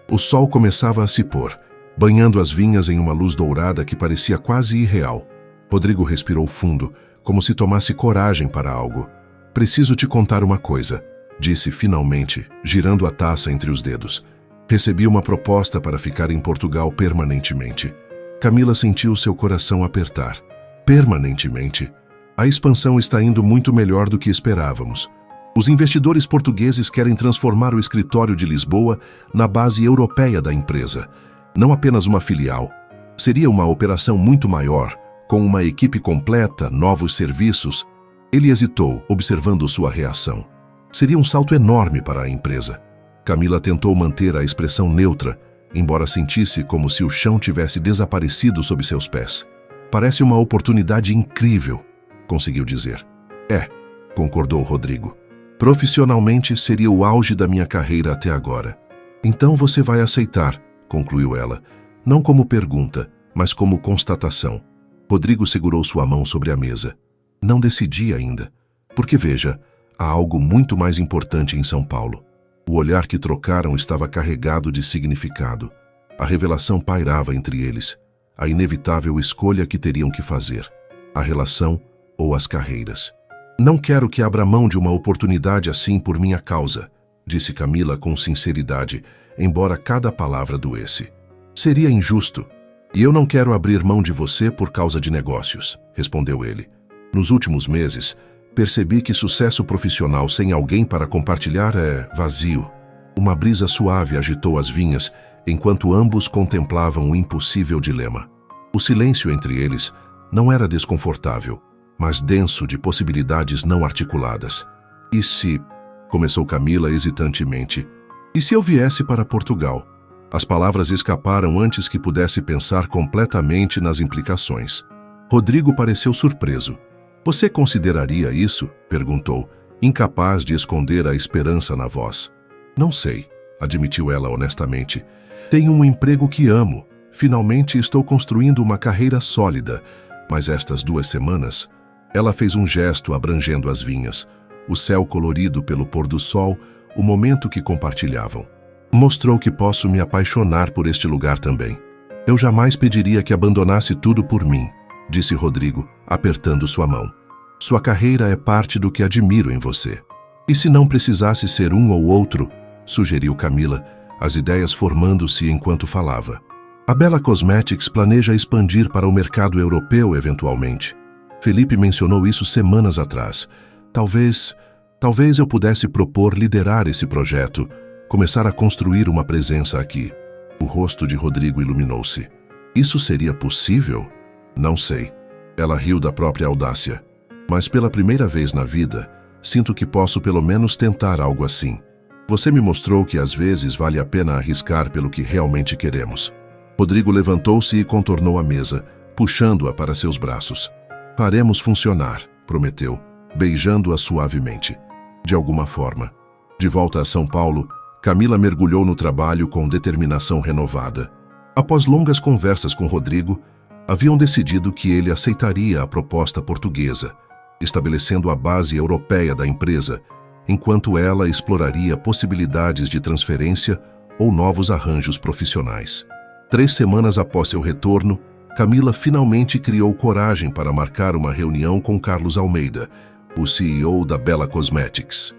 O sol começava a se pôr, banhando as vinhas em uma luz dourada que parecia quase irreal. Rodrigo respirou fundo, como se tomasse coragem para algo. Preciso te contar uma coisa, disse finalmente, girando a taça entre os dedos. Recebi uma proposta para ficar em Portugal permanentemente. Camila sentiu seu coração apertar. Permanentemente? A expansão está indo muito melhor do que esperávamos. Os investidores portugueses querem transformar o escritório de Lisboa na base europeia da empresa. Não apenas uma filial. Seria uma operação muito maior, com uma equipe completa, novos serviços. Ele hesitou, observando sua reação. Seria um salto enorme para a empresa. Camila tentou manter a expressão neutra, embora sentisse como se o chão tivesse desaparecido sob seus pés. Parece uma oportunidade incrível, conseguiu dizer. É, concordou Rodrigo. Profissionalmente seria o auge da minha carreira até agora. Então você vai aceitar, concluiu ela, não como pergunta, mas como constatação. Rodrigo segurou sua mão sobre a mesa. Não decidi ainda, porque veja, há algo muito mais importante em São Paulo. O olhar que trocaram estava carregado de significado. A revelação pairava entre eles, a inevitável escolha que teriam que fazer, a relação ou as carreiras. Não quero que abra mão de uma oportunidade assim por minha causa, disse Camila com sinceridade, embora cada palavra doesse. Seria injusto. E eu não quero abrir mão de você por causa de negócios, respondeu ele. Nos últimos meses, percebi que sucesso profissional sem alguém para compartilhar é vazio. Uma brisa suave agitou as vinhas, enquanto ambos contemplavam o impossível dilema. O silêncio entre eles não era desconfortável, mas denso de possibilidades não articuladas. E se... começou Camila hesitantemente. E se eu viesse para Portugal? As palavras escaparam antes que pudesse pensar completamente nas implicações. Rodrigo pareceu surpreso. Você consideraria isso? Perguntou, incapaz de esconder a esperança na voz. Não sei, admitiu ela honestamente. Tenho um emprego que amo. Finalmente estou construindo uma carreira sólida. Mas estas 2 semanas... Ela fez um gesto abrangendo as vinhas, o céu colorido pelo pôr do sol, o momento que compartilhavam. Mostrou que posso me apaixonar por este lugar também. Eu jamais pediria que abandonasse tudo por mim, disse Rodrigo, apertando sua mão. Sua carreira é parte do que admiro em você. E se não precisasse ser um ou outro, sugeriu Camila, as ideias formando-se enquanto falava. A Bella Cosmetics planeja expandir para o mercado europeu eventualmente. Felipe mencionou isso semanas atrás. Talvez eu pudesse propor liderar esse projeto, começar a construir uma presença aqui. O rosto de Rodrigo iluminou-se. Isso seria possível? Não sei. Ela riu da própria audácia. Mas pela primeira vez na vida, sinto que posso pelo menos tentar algo assim. Você me mostrou que às vezes vale a pena arriscar pelo que realmente queremos. Rodrigo levantou-se e contornou a mesa, puxando-a para seus braços. Faremos funcionar, prometeu, beijando-a suavemente. De alguma forma. De volta a São Paulo, Camila mergulhou no trabalho com determinação renovada. Após longas conversas com Rodrigo, haviam decidido que ele aceitaria a proposta portuguesa, estabelecendo a base europeia da empresa, enquanto ela exploraria possibilidades de transferência ou novos arranjos profissionais. 3 semanas após seu retorno, Camila finalmente criou coragem para marcar uma reunião com Carlos Almeida, o CEO da Bella Cosmetics.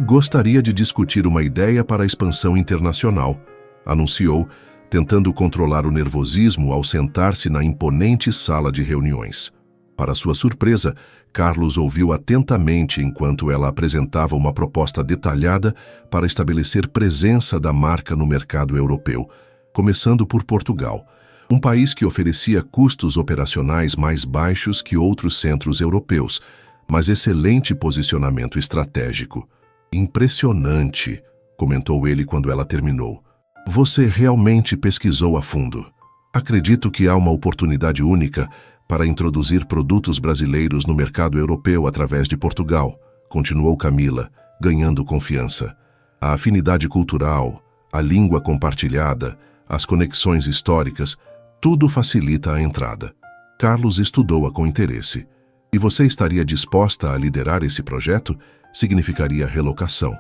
Gostaria de discutir uma ideia para a expansão internacional, anunciou, tentando controlar o nervosismo ao sentar-se na imponente sala de reuniões. Para sua surpresa, Carlos ouviu atentamente enquanto ela apresentava uma proposta detalhada para estabelecer presença da marca no mercado europeu, começando por Portugal, um país que oferecia custos operacionais mais baixos que outros centros europeus, mas excelente posicionamento estratégico. Impressionante, comentou ele quando ela terminou. Você realmente pesquisou a fundo. Acredito que há uma oportunidade única para introduzir produtos brasileiros no mercado europeu através de Portugal, continuou Camila, ganhando confiança. A afinidade cultural, a língua compartilhada, as conexões históricas, tudo facilita a entrada. Carlos estudou-a com interesse. E você estaria disposta a liderar esse projeto? Significaria relocação.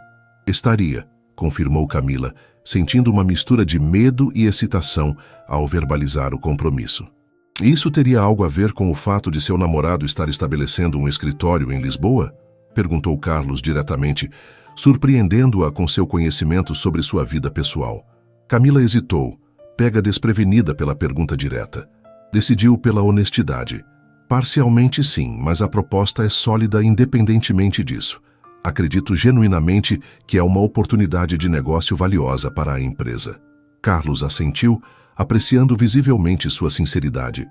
Estaria, confirmou Camila, sentindo uma mistura de medo e excitação ao verbalizar o compromisso. Isso teria algo a ver com o fato de seu namorado estar estabelecendo um escritório em Lisboa? Perguntou Carlos diretamente, surpreendendo-a com seu conhecimento sobre sua vida pessoal. Camila hesitou, pega desprevenida pela pergunta direta. Decidiu pela honestidade. Parcialmente sim, mas a proposta é sólida independentemente disso. Acredito genuinamente que é uma oportunidade de negócio valiosa para a empresa. Carlos assentiu, apreciando visivelmente sua sinceridade.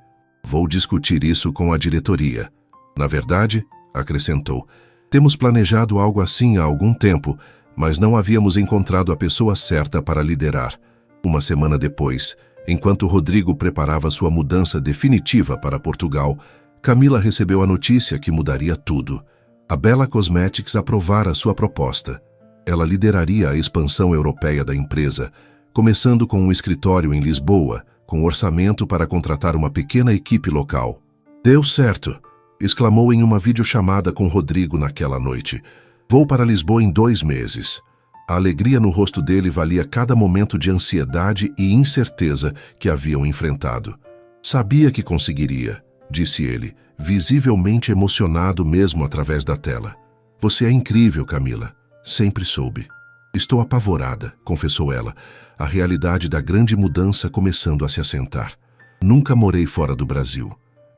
Vou discutir isso com a diretoria. Na verdade, acrescentou, temos planejado algo assim há algum tempo, mas não havíamos encontrado a pessoa certa para liderar. Uma semana depois, enquanto Rodrigo preparava sua mudança definitiva para Portugal, Camila recebeu a notícia que mudaria tudo. A Bella Cosmetics aprovara sua proposta. Ela lideraria a expansão europeia da empresa, começando com um escritório em Lisboa, com orçamento para contratar uma pequena equipe local. Deu certo, exclamou em uma videochamada com Rodrigo naquela noite. Vou para Lisboa em 2 meses. A alegria no rosto dele valia cada momento de ansiedade e incerteza que haviam enfrentado. Sabia que conseguiria, disse ele, visivelmente emocionado mesmo através da tela. Você é incrível, Camila. Sempre soube. Estou apavorada, confessou ela, a realidade da grande mudança começando a se assentar. Nunca morei fora do Brasil.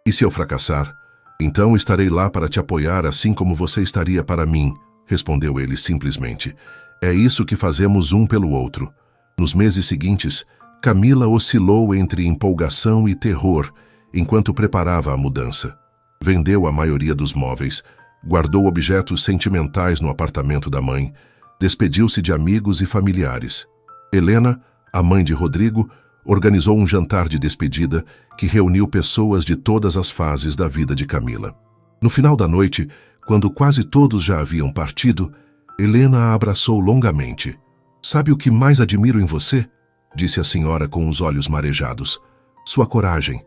E se eu fracassar? Então estarei lá para te apoiar assim como você estaria para mim, respondeu ele simplesmente. É isso que fazemos um pelo outro. Nos meses seguintes, Camila oscilou entre empolgação e terror enquanto preparava a mudança. Vendeu a maioria dos móveis, guardou objetos sentimentais no apartamento da mãe, despediu-se de amigos e familiares. Helena, a mãe de Rodrigo, organizou um jantar de despedida que reuniu pessoas de todas as fases da vida de Camila. No final da noite, quando quase todos já haviam partido, Helena a abraçou longamente. Sabe o que mais admiro em você? Disse a senhora com os olhos marejados. Sua coragem.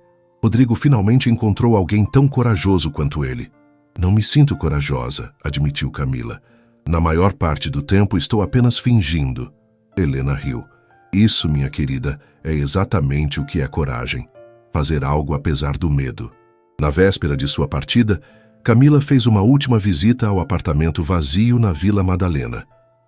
Rodrigo finalmente encontrou alguém tão corajoso quanto ele. Não me sinto corajosa, admitiu Camila. Na maior parte do tempo estou apenas fingindo. Helena riu. Isso, minha querida, é exatamente o que é coragem. Fazer algo apesar do medo. Na véspera de sua partida, Camila fez uma última visita ao apartamento vazio na Vila Madalena.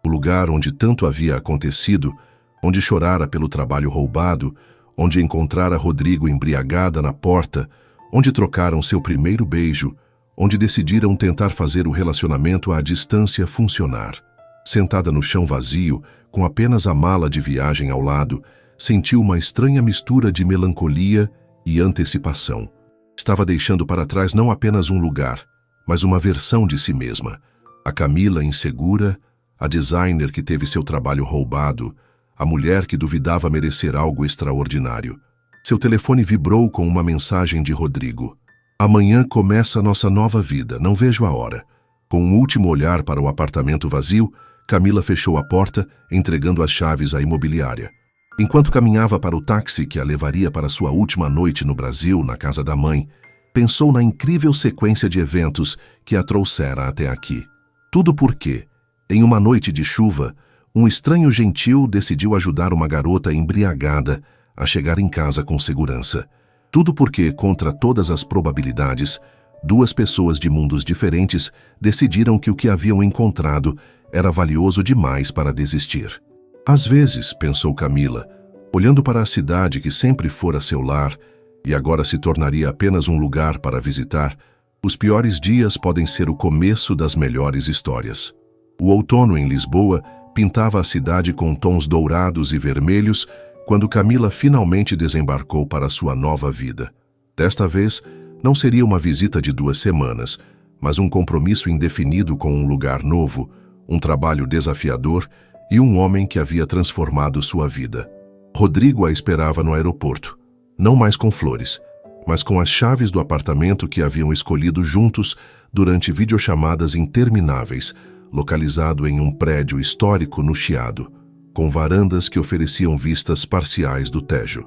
O lugar onde tanto havia acontecido, onde chorara pelo trabalho roubado, onde encontrara Rodrigo embriagada na porta, onde trocaram seu primeiro beijo, onde decidiram tentar fazer o relacionamento à distância funcionar. Sentada no chão vazio, com apenas a mala de viagem ao lado, sentiu uma estranha mistura de melancolia e antecipação. Estava deixando para trás não apenas um lugar, mas uma versão de si mesma. A Camila insegura, a designer que teve seu trabalho roubado, a mulher que duvidava merecer algo extraordinário. Seu telefone vibrou com uma mensagem de Rodrigo. Amanhã começa nossa nova vida, não vejo a hora. Com um último olhar para o apartamento vazio, Camila fechou a porta, entregando as chaves à imobiliária. Enquanto caminhava para o táxi que a levaria para sua última noite no Brasil, na casa da mãe, pensou na incrível sequência de eventos que a trouxera até aqui. Tudo porque, em uma noite de chuva, um estranho gentil decidiu ajudar uma garota embriagada a chegar em casa com segurança. Tudo porque, contra todas as probabilidades, 2 pessoas de mundos diferentes decidiram que o que haviam encontrado era valioso demais para desistir. Às vezes, pensou Camila, olhando para a cidade que sempre fora seu lar e agora se tornaria apenas um lugar para visitar, os piores dias podem ser o começo das melhores histórias. O outono em Lisboa pintava a cidade com tons dourados e vermelhos quando Camila finalmente desembarcou para sua nova vida. Desta vez, não seria uma visita de 2 semanas, mas um compromisso indefinido com um lugar novo, um trabalho desafiador e um homem que havia transformado sua vida. Rodrigo a esperava no aeroporto, não mais com flores, mas com as chaves do apartamento que haviam escolhido juntos durante videochamadas intermináveis, localizado em um prédio histórico no Chiado, com varandas que ofereciam vistas parciais do Tejo.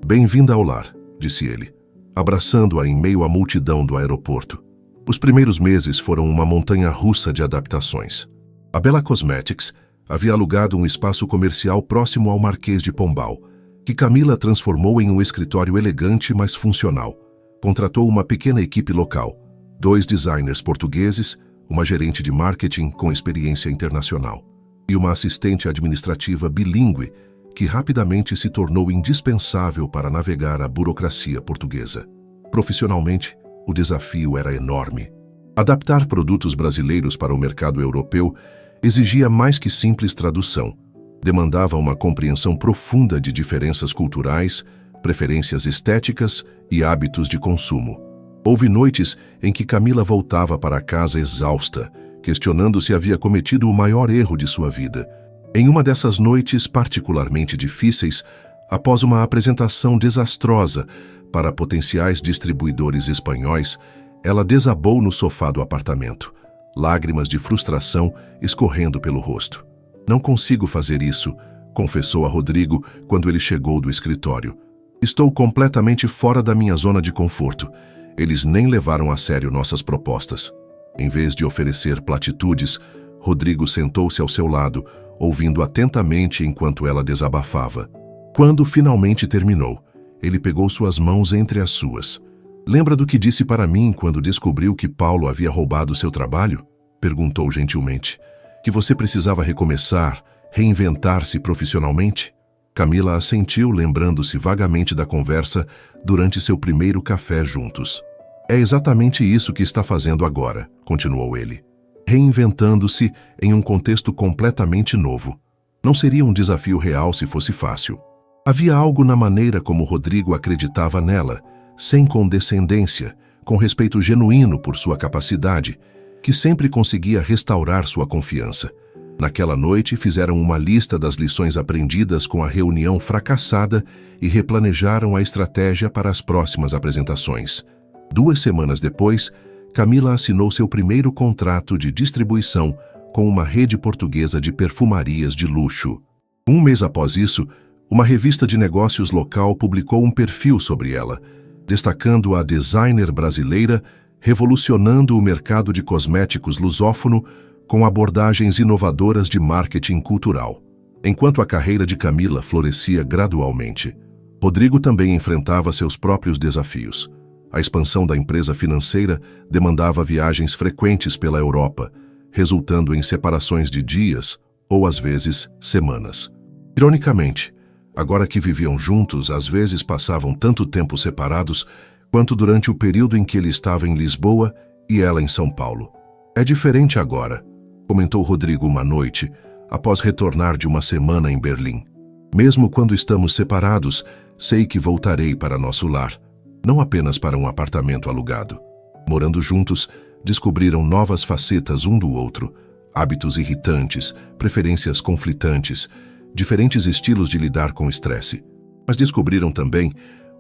"Bem-vinda ao lar", disse ele, abraçando-a em meio à multidão do aeroporto. Os primeiros meses foram uma montanha-russa de adaptações. A Bella Cosmetics havia alugado um espaço comercial próximo ao Marquês de Pombal, que Camila transformou em um escritório elegante, mas funcional. Contratou uma pequena equipe local, 2 designers portugueses, uma gerente de marketing com experiência internacional e uma assistente administrativa bilíngue que rapidamente se tornou indispensável para navegar a burocracia portuguesa. Profissionalmente, o desafio era enorme. Adaptar produtos brasileiros para o mercado europeu exigia mais que simples tradução. Demandava uma compreensão profunda de diferenças culturais, preferências estéticas e hábitos de consumo. Houve noites em que Camila voltava para casa exausta, questionando se havia cometido o maior erro de sua vida. Em uma dessas noites particularmente difíceis, após uma apresentação desastrosa para potenciais distribuidores espanhóis, ela desabou no sofá do apartamento, lágrimas de frustração escorrendo pelo rosto. "Não consigo fazer isso", confessou a Rodrigo quando ele chegou do escritório. "Estou completamente fora da minha zona de conforto. Eles nem levaram a sério nossas propostas." Em vez de oferecer platitudes, Rodrigo sentou-se ao seu lado, ouvindo atentamente enquanto ela desabafava. Quando finalmente terminou, ele pegou suas mãos entre as suas. "Lembra do que disse para mim quando descobriu que Paulo havia roubado seu trabalho?" perguntou gentilmente. "Que você precisava recomeçar, reinventar-se profissionalmente?" Camila assentiu, lembrando-se vagamente da conversa durante seu primeiro café juntos. "É exatamente isso que está fazendo agora", continuou ele. "Reinventando-se em um contexto completamente novo. Não seria um desafio real se fosse fácil." Havia algo na maneira como Rodrigo acreditava nela, sem condescendência, com respeito genuíno por sua capacidade, que sempre conseguia restaurar sua confiança. Naquela noite, fizeram uma lista das lições aprendidas com a reunião fracassada e replanejaram a estratégia para as próximas apresentações. 2 semanas depois, Camila assinou seu primeiro contrato de distribuição com uma rede portuguesa de perfumarias de luxo. 1 mês após isso, uma revista de negócios local publicou um perfil sobre ela, destacando a designer brasileira revolucionando o mercado de cosméticos lusófono com abordagens inovadoras de marketing cultural. Enquanto a carreira de Camila florescia gradualmente, Rodrigo também enfrentava seus próprios desafios. A expansão da empresa financeira demandava viagens frequentes pela Europa, resultando em separações de dias ou, às vezes, semanas. Ironicamente, agora que viviam juntos, às vezes passavam tanto tempo separados quanto durante o período em que ele estava em Lisboa e ela em São Paulo. "É diferente agora", comentou Rodrigo uma noite, após retornar de uma semana em Berlim. "Mesmo quando estamos separados, sei que voltarei para nosso lar, não apenas para um apartamento alugado." Morando juntos, descobriram novas facetas um do outro, hábitos irritantes, preferências conflitantes, diferentes estilos de lidar com o estresse. Mas descobriram também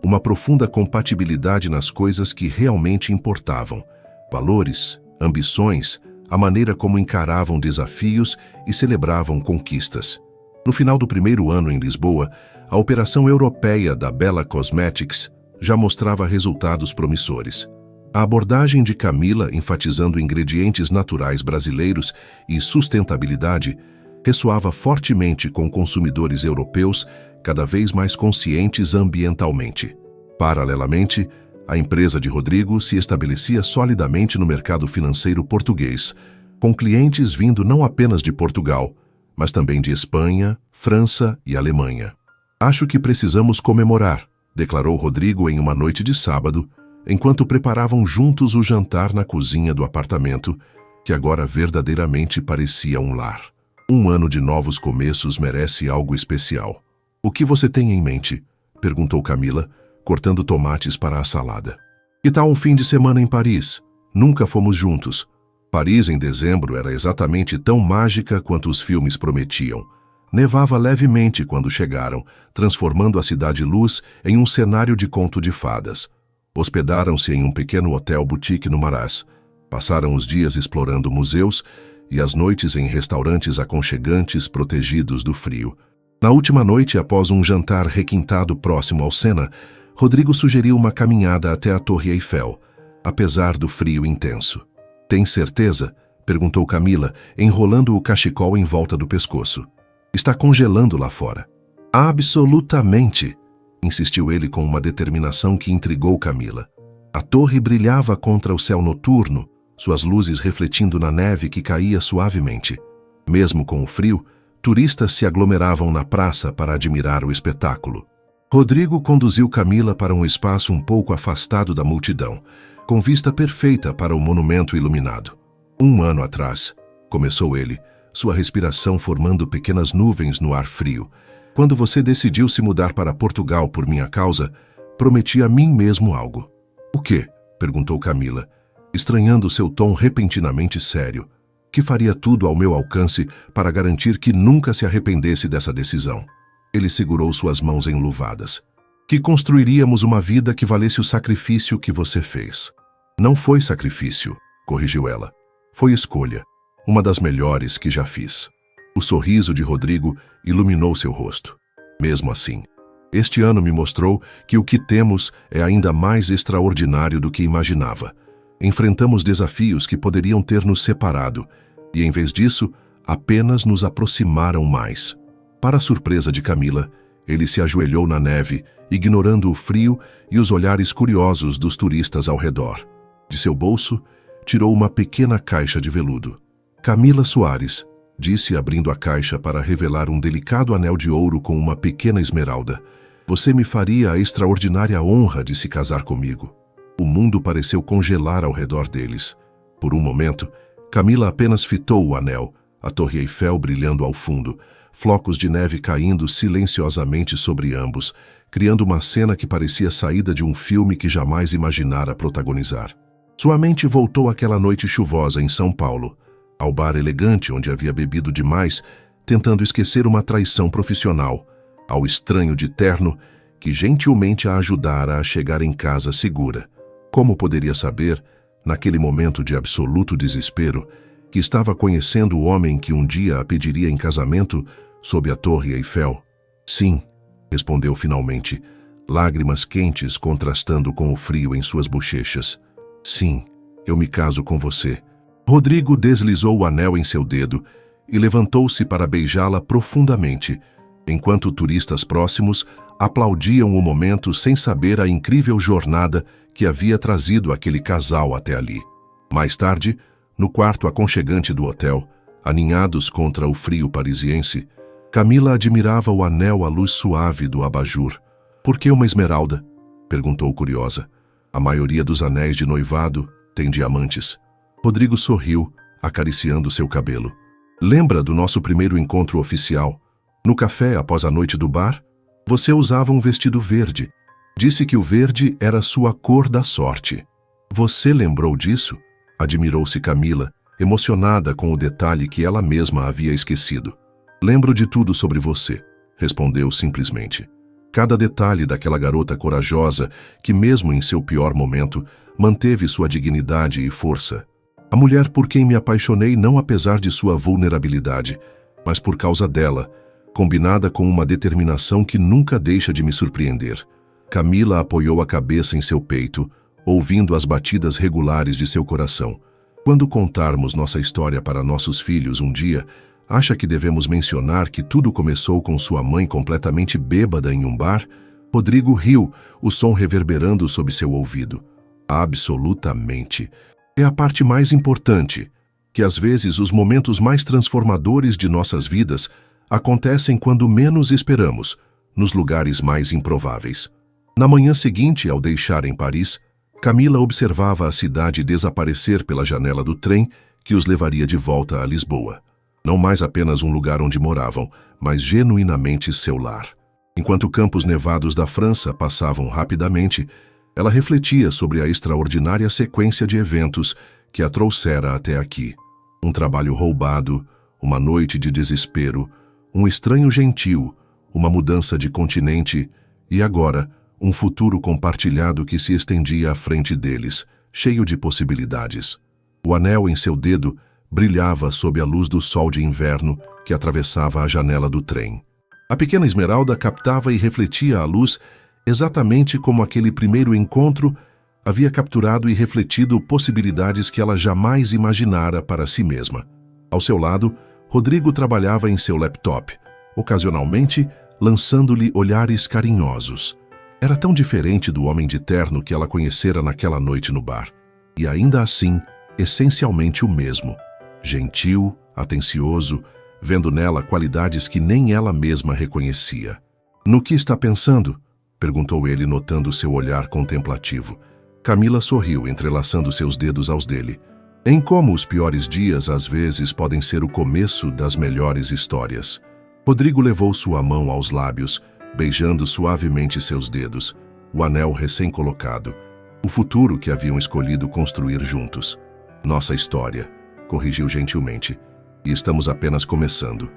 uma profunda compatibilidade nas coisas que realmente importavam: valores, ambições, a maneira como encaravam desafios e celebravam conquistas. No final do primeiro ano em Lisboa, a operação europeia da Bella Cosmetics já mostrava resultados promissores. A abordagem de Camila, enfatizando ingredientes naturais brasileiros e sustentabilidade, ressoava fortemente com consumidores europeus cada vez mais conscientes ambientalmente. Paralelamente, a empresa de Rodrigo se estabelecia solidamente no mercado financeiro português, com clientes vindo não apenas de Portugal, mas também de Espanha, França e Alemanha. "Acho que precisamos comemorar", declarou Rodrigo em uma noite de sábado, enquanto preparavam juntos o jantar na cozinha do apartamento, que agora verdadeiramente parecia um lar. "Um ano de novos começos merece algo especial." "O que você tem em mente?", perguntou Camila, cortando tomates para a salada. "Que tal um fim de semana em Paris? Nunca fomos juntos." Paris em dezembro era exatamente tão mágica quanto os filmes prometiam. Nevava levemente quando chegaram, transformando a cidade-luz em um cenário de conto de fadas. Hospedaram-se em um pequeno hotel-boutique no Marás. Passaram os dias explorando museus e as noites em restaurantes aconchegantes protegidos do frio. Na última noite, após um jantar requintado próximo ao Sena, Rodrigo sugeriu uma caminhada até a Torre Eiffel, apesar do frio intenso. "Tem certeza?" perguntou Camila, enrolando o cachecol em volta do pescoço. "Está congelando lá fora." "Absolutamente!" insistiu ele com uma determinação que intrigou Camila. A torre brilhava contra o céu noturno, suas luzes refletindo na neve que caía suavemente. Mesmo com o frio, turistas se aglomeravam na praça para admirar o espetáculo. Rodrigo conduziu Camila para um espaço um pouco afastado da multidão, com vista perfeita para o monumento iluminado. "Um ano atrás", começou ele, sua respiração formando pequenas nuvens no ar frio, "quando você decidiu se mudar para Portugal por minha causa, prometi a mim mesmo algo." "O quê?" perguntou Camila, estranhando seu tom repentinamente sério. "Que faria tudo ao meu alcance para garantir que nunca se arrependesse dessa decisão." Ele segurou suas mãos enluvadas. "Que construiríamos uma vida que valesse o sacrifício que você fez." "Não foi sacrifício", corrigiu ela. "Foi escolha. Uma das melhores que já fiz." O sorriso de Rodrigo iluminou seu rosto. "Mesmo assim, este ano me mostrou que o que temos é ainda mais extraordinário do que imaginava. Enfrentamos desafios que poderiam ter nos separado, e em vez disso, apenas nos aproximaram mais." Para a surpresa de Camila, ele se ajoelhou na neve, ignorando o frio e os olhares curiosos dos turistas ao redor. De seu bolso, tirou uma pequena caixa de veludo. "Camila Soares", disse abrindo a caixa para revelar um delicado anel de ouro com uma pequena esmeralda. "Você me faria a extraordinária honra de se casar comigo." O mundo pareceu congelar ao redor deles. Por um momento, Camila apenas fitou o anel, a Torre Eiffel brilhando ao fundo, flocos de neve caindo silenciosamente sobre ambos, criando uma cena que parecia saída de um filme que jamais imaginara protagonizar. Sua mente voltou àquela noite chuvosa em São Paulo, ao bar elegante onde havia bebido demais, tentando esquecer uma traição profissional, ao estranho de terno que gentilmente a ajudara a chegar em casa segura. Como poderia saber, naquele momento de absoluto desespero, que estava conhecendo o homem que um dia a pediria em casamento sob a Torre Eiffel? "Sim", respondeu finalmente, lágrimas quentes contrastando com o frio em suas bochechas. "Sim, eu me caso com você." Rodrigo deslizou o anel em seu dedo e levantou-se para beijá-la profundamente, enquanto turistas próximos aplaudiam o momento sem saber a incrível jornada que havia trazido aquele casal até ali. Mais tarde, no quarto aconchegante do hotel, aninhados contra o frio parisiense, Camila admirava o anel à luz suave do abajur. "Por que uma esmeralda?" perguntou curiosa. "A maioria dos anéis de noivado tem diamantes." Rodrigo sorriu, acariciando seu cabelo. "Lembra do nosso primeiro encontro oficial? No café após a noite do bar? Você usava um vestido verde. Disse que o verde era sua cor da sorte." "Você lembrou disso?" admirou-se Camila, emocionada com o detalhe que ela mesma havia esquecido. "Lembro de tudo sobre você", respondeu simplesmente. Cada detalhe daquela garota corajosa que, mesmo em seu pior momento, manteve sua dignidade e força. A mulher por quem me apaixonei não apesar de sua vulnerabilidade, mas por causa dela, combinada com uma determinação que nunca deixa de me surpreender. Camila apoiou a cabeça em seu peito, ouvindo as batidas regulares de seu coração. "Quando contarmos nossa história para nossos filhos um dia, acha que devemos mencionar que tudo começou com sua mãe completamente bêbada em um bar?" Rodrigo riu, o som reverberando sob seu ouvido. "Absolutamente. É a parte mais importante, que às vezes os momentos mais transformadores de nossas vidas acontecem quando menos esperamos, nos lugares mais improváveis." Na manhã seguinte, ao deixarem Paris, Camila observava a cidade desaparecer pela janela do trem que os levaria de volta a Lisboa. Não mais apenas um lugar onde moravam, mas genuinamente seu lar. Enquanto campos nevados da França passavam rapidamente, ela refletia sobre a extraordinária sequência de eventos que a trouxera até aqui. Um trabalho roubado, uma noite de desespero, um estranho gentil, uma mudança de continente e agora um futuro compartilhado que se estendia à frente deles, cheio de possibilidades. O anel em seu dedo brilhava sob a luz do sol de inverno que atravessava a janela do trem. A pequena Esmeralda captava e refletia a luz exatamente como aquele primeiro encontro havia capturado e refletido possibilidades que ela jamais imaginara para si mesma. Ao seu lado, Rodrigo trabalhava em seu laptop, ocasionalmente lançando-lhe olhares carinhosos. Era tão diferente do homem de terno que ela conhecera naquela noite no bar. E ainda assim, essencialmente o mesmo. Gentil, atencioso, vendo nela qualidades que nem ela mesma reconhecia. "No que está pensando?" perguntou ele, notando seu olhar contemplativo. Camila sorriu, entrelaçando seus dedos aos dele. "Em como os piores dias às vezes podem ser o começo das melhores histórias." Rodrigo levou sua mão aos lábios, beijando suavemente seus dedos, o anel recém-colocado, o futuro que haviam escolhido construir juntos. "Nossa história", corrigiu gentilmente, "e estamos apenas começando."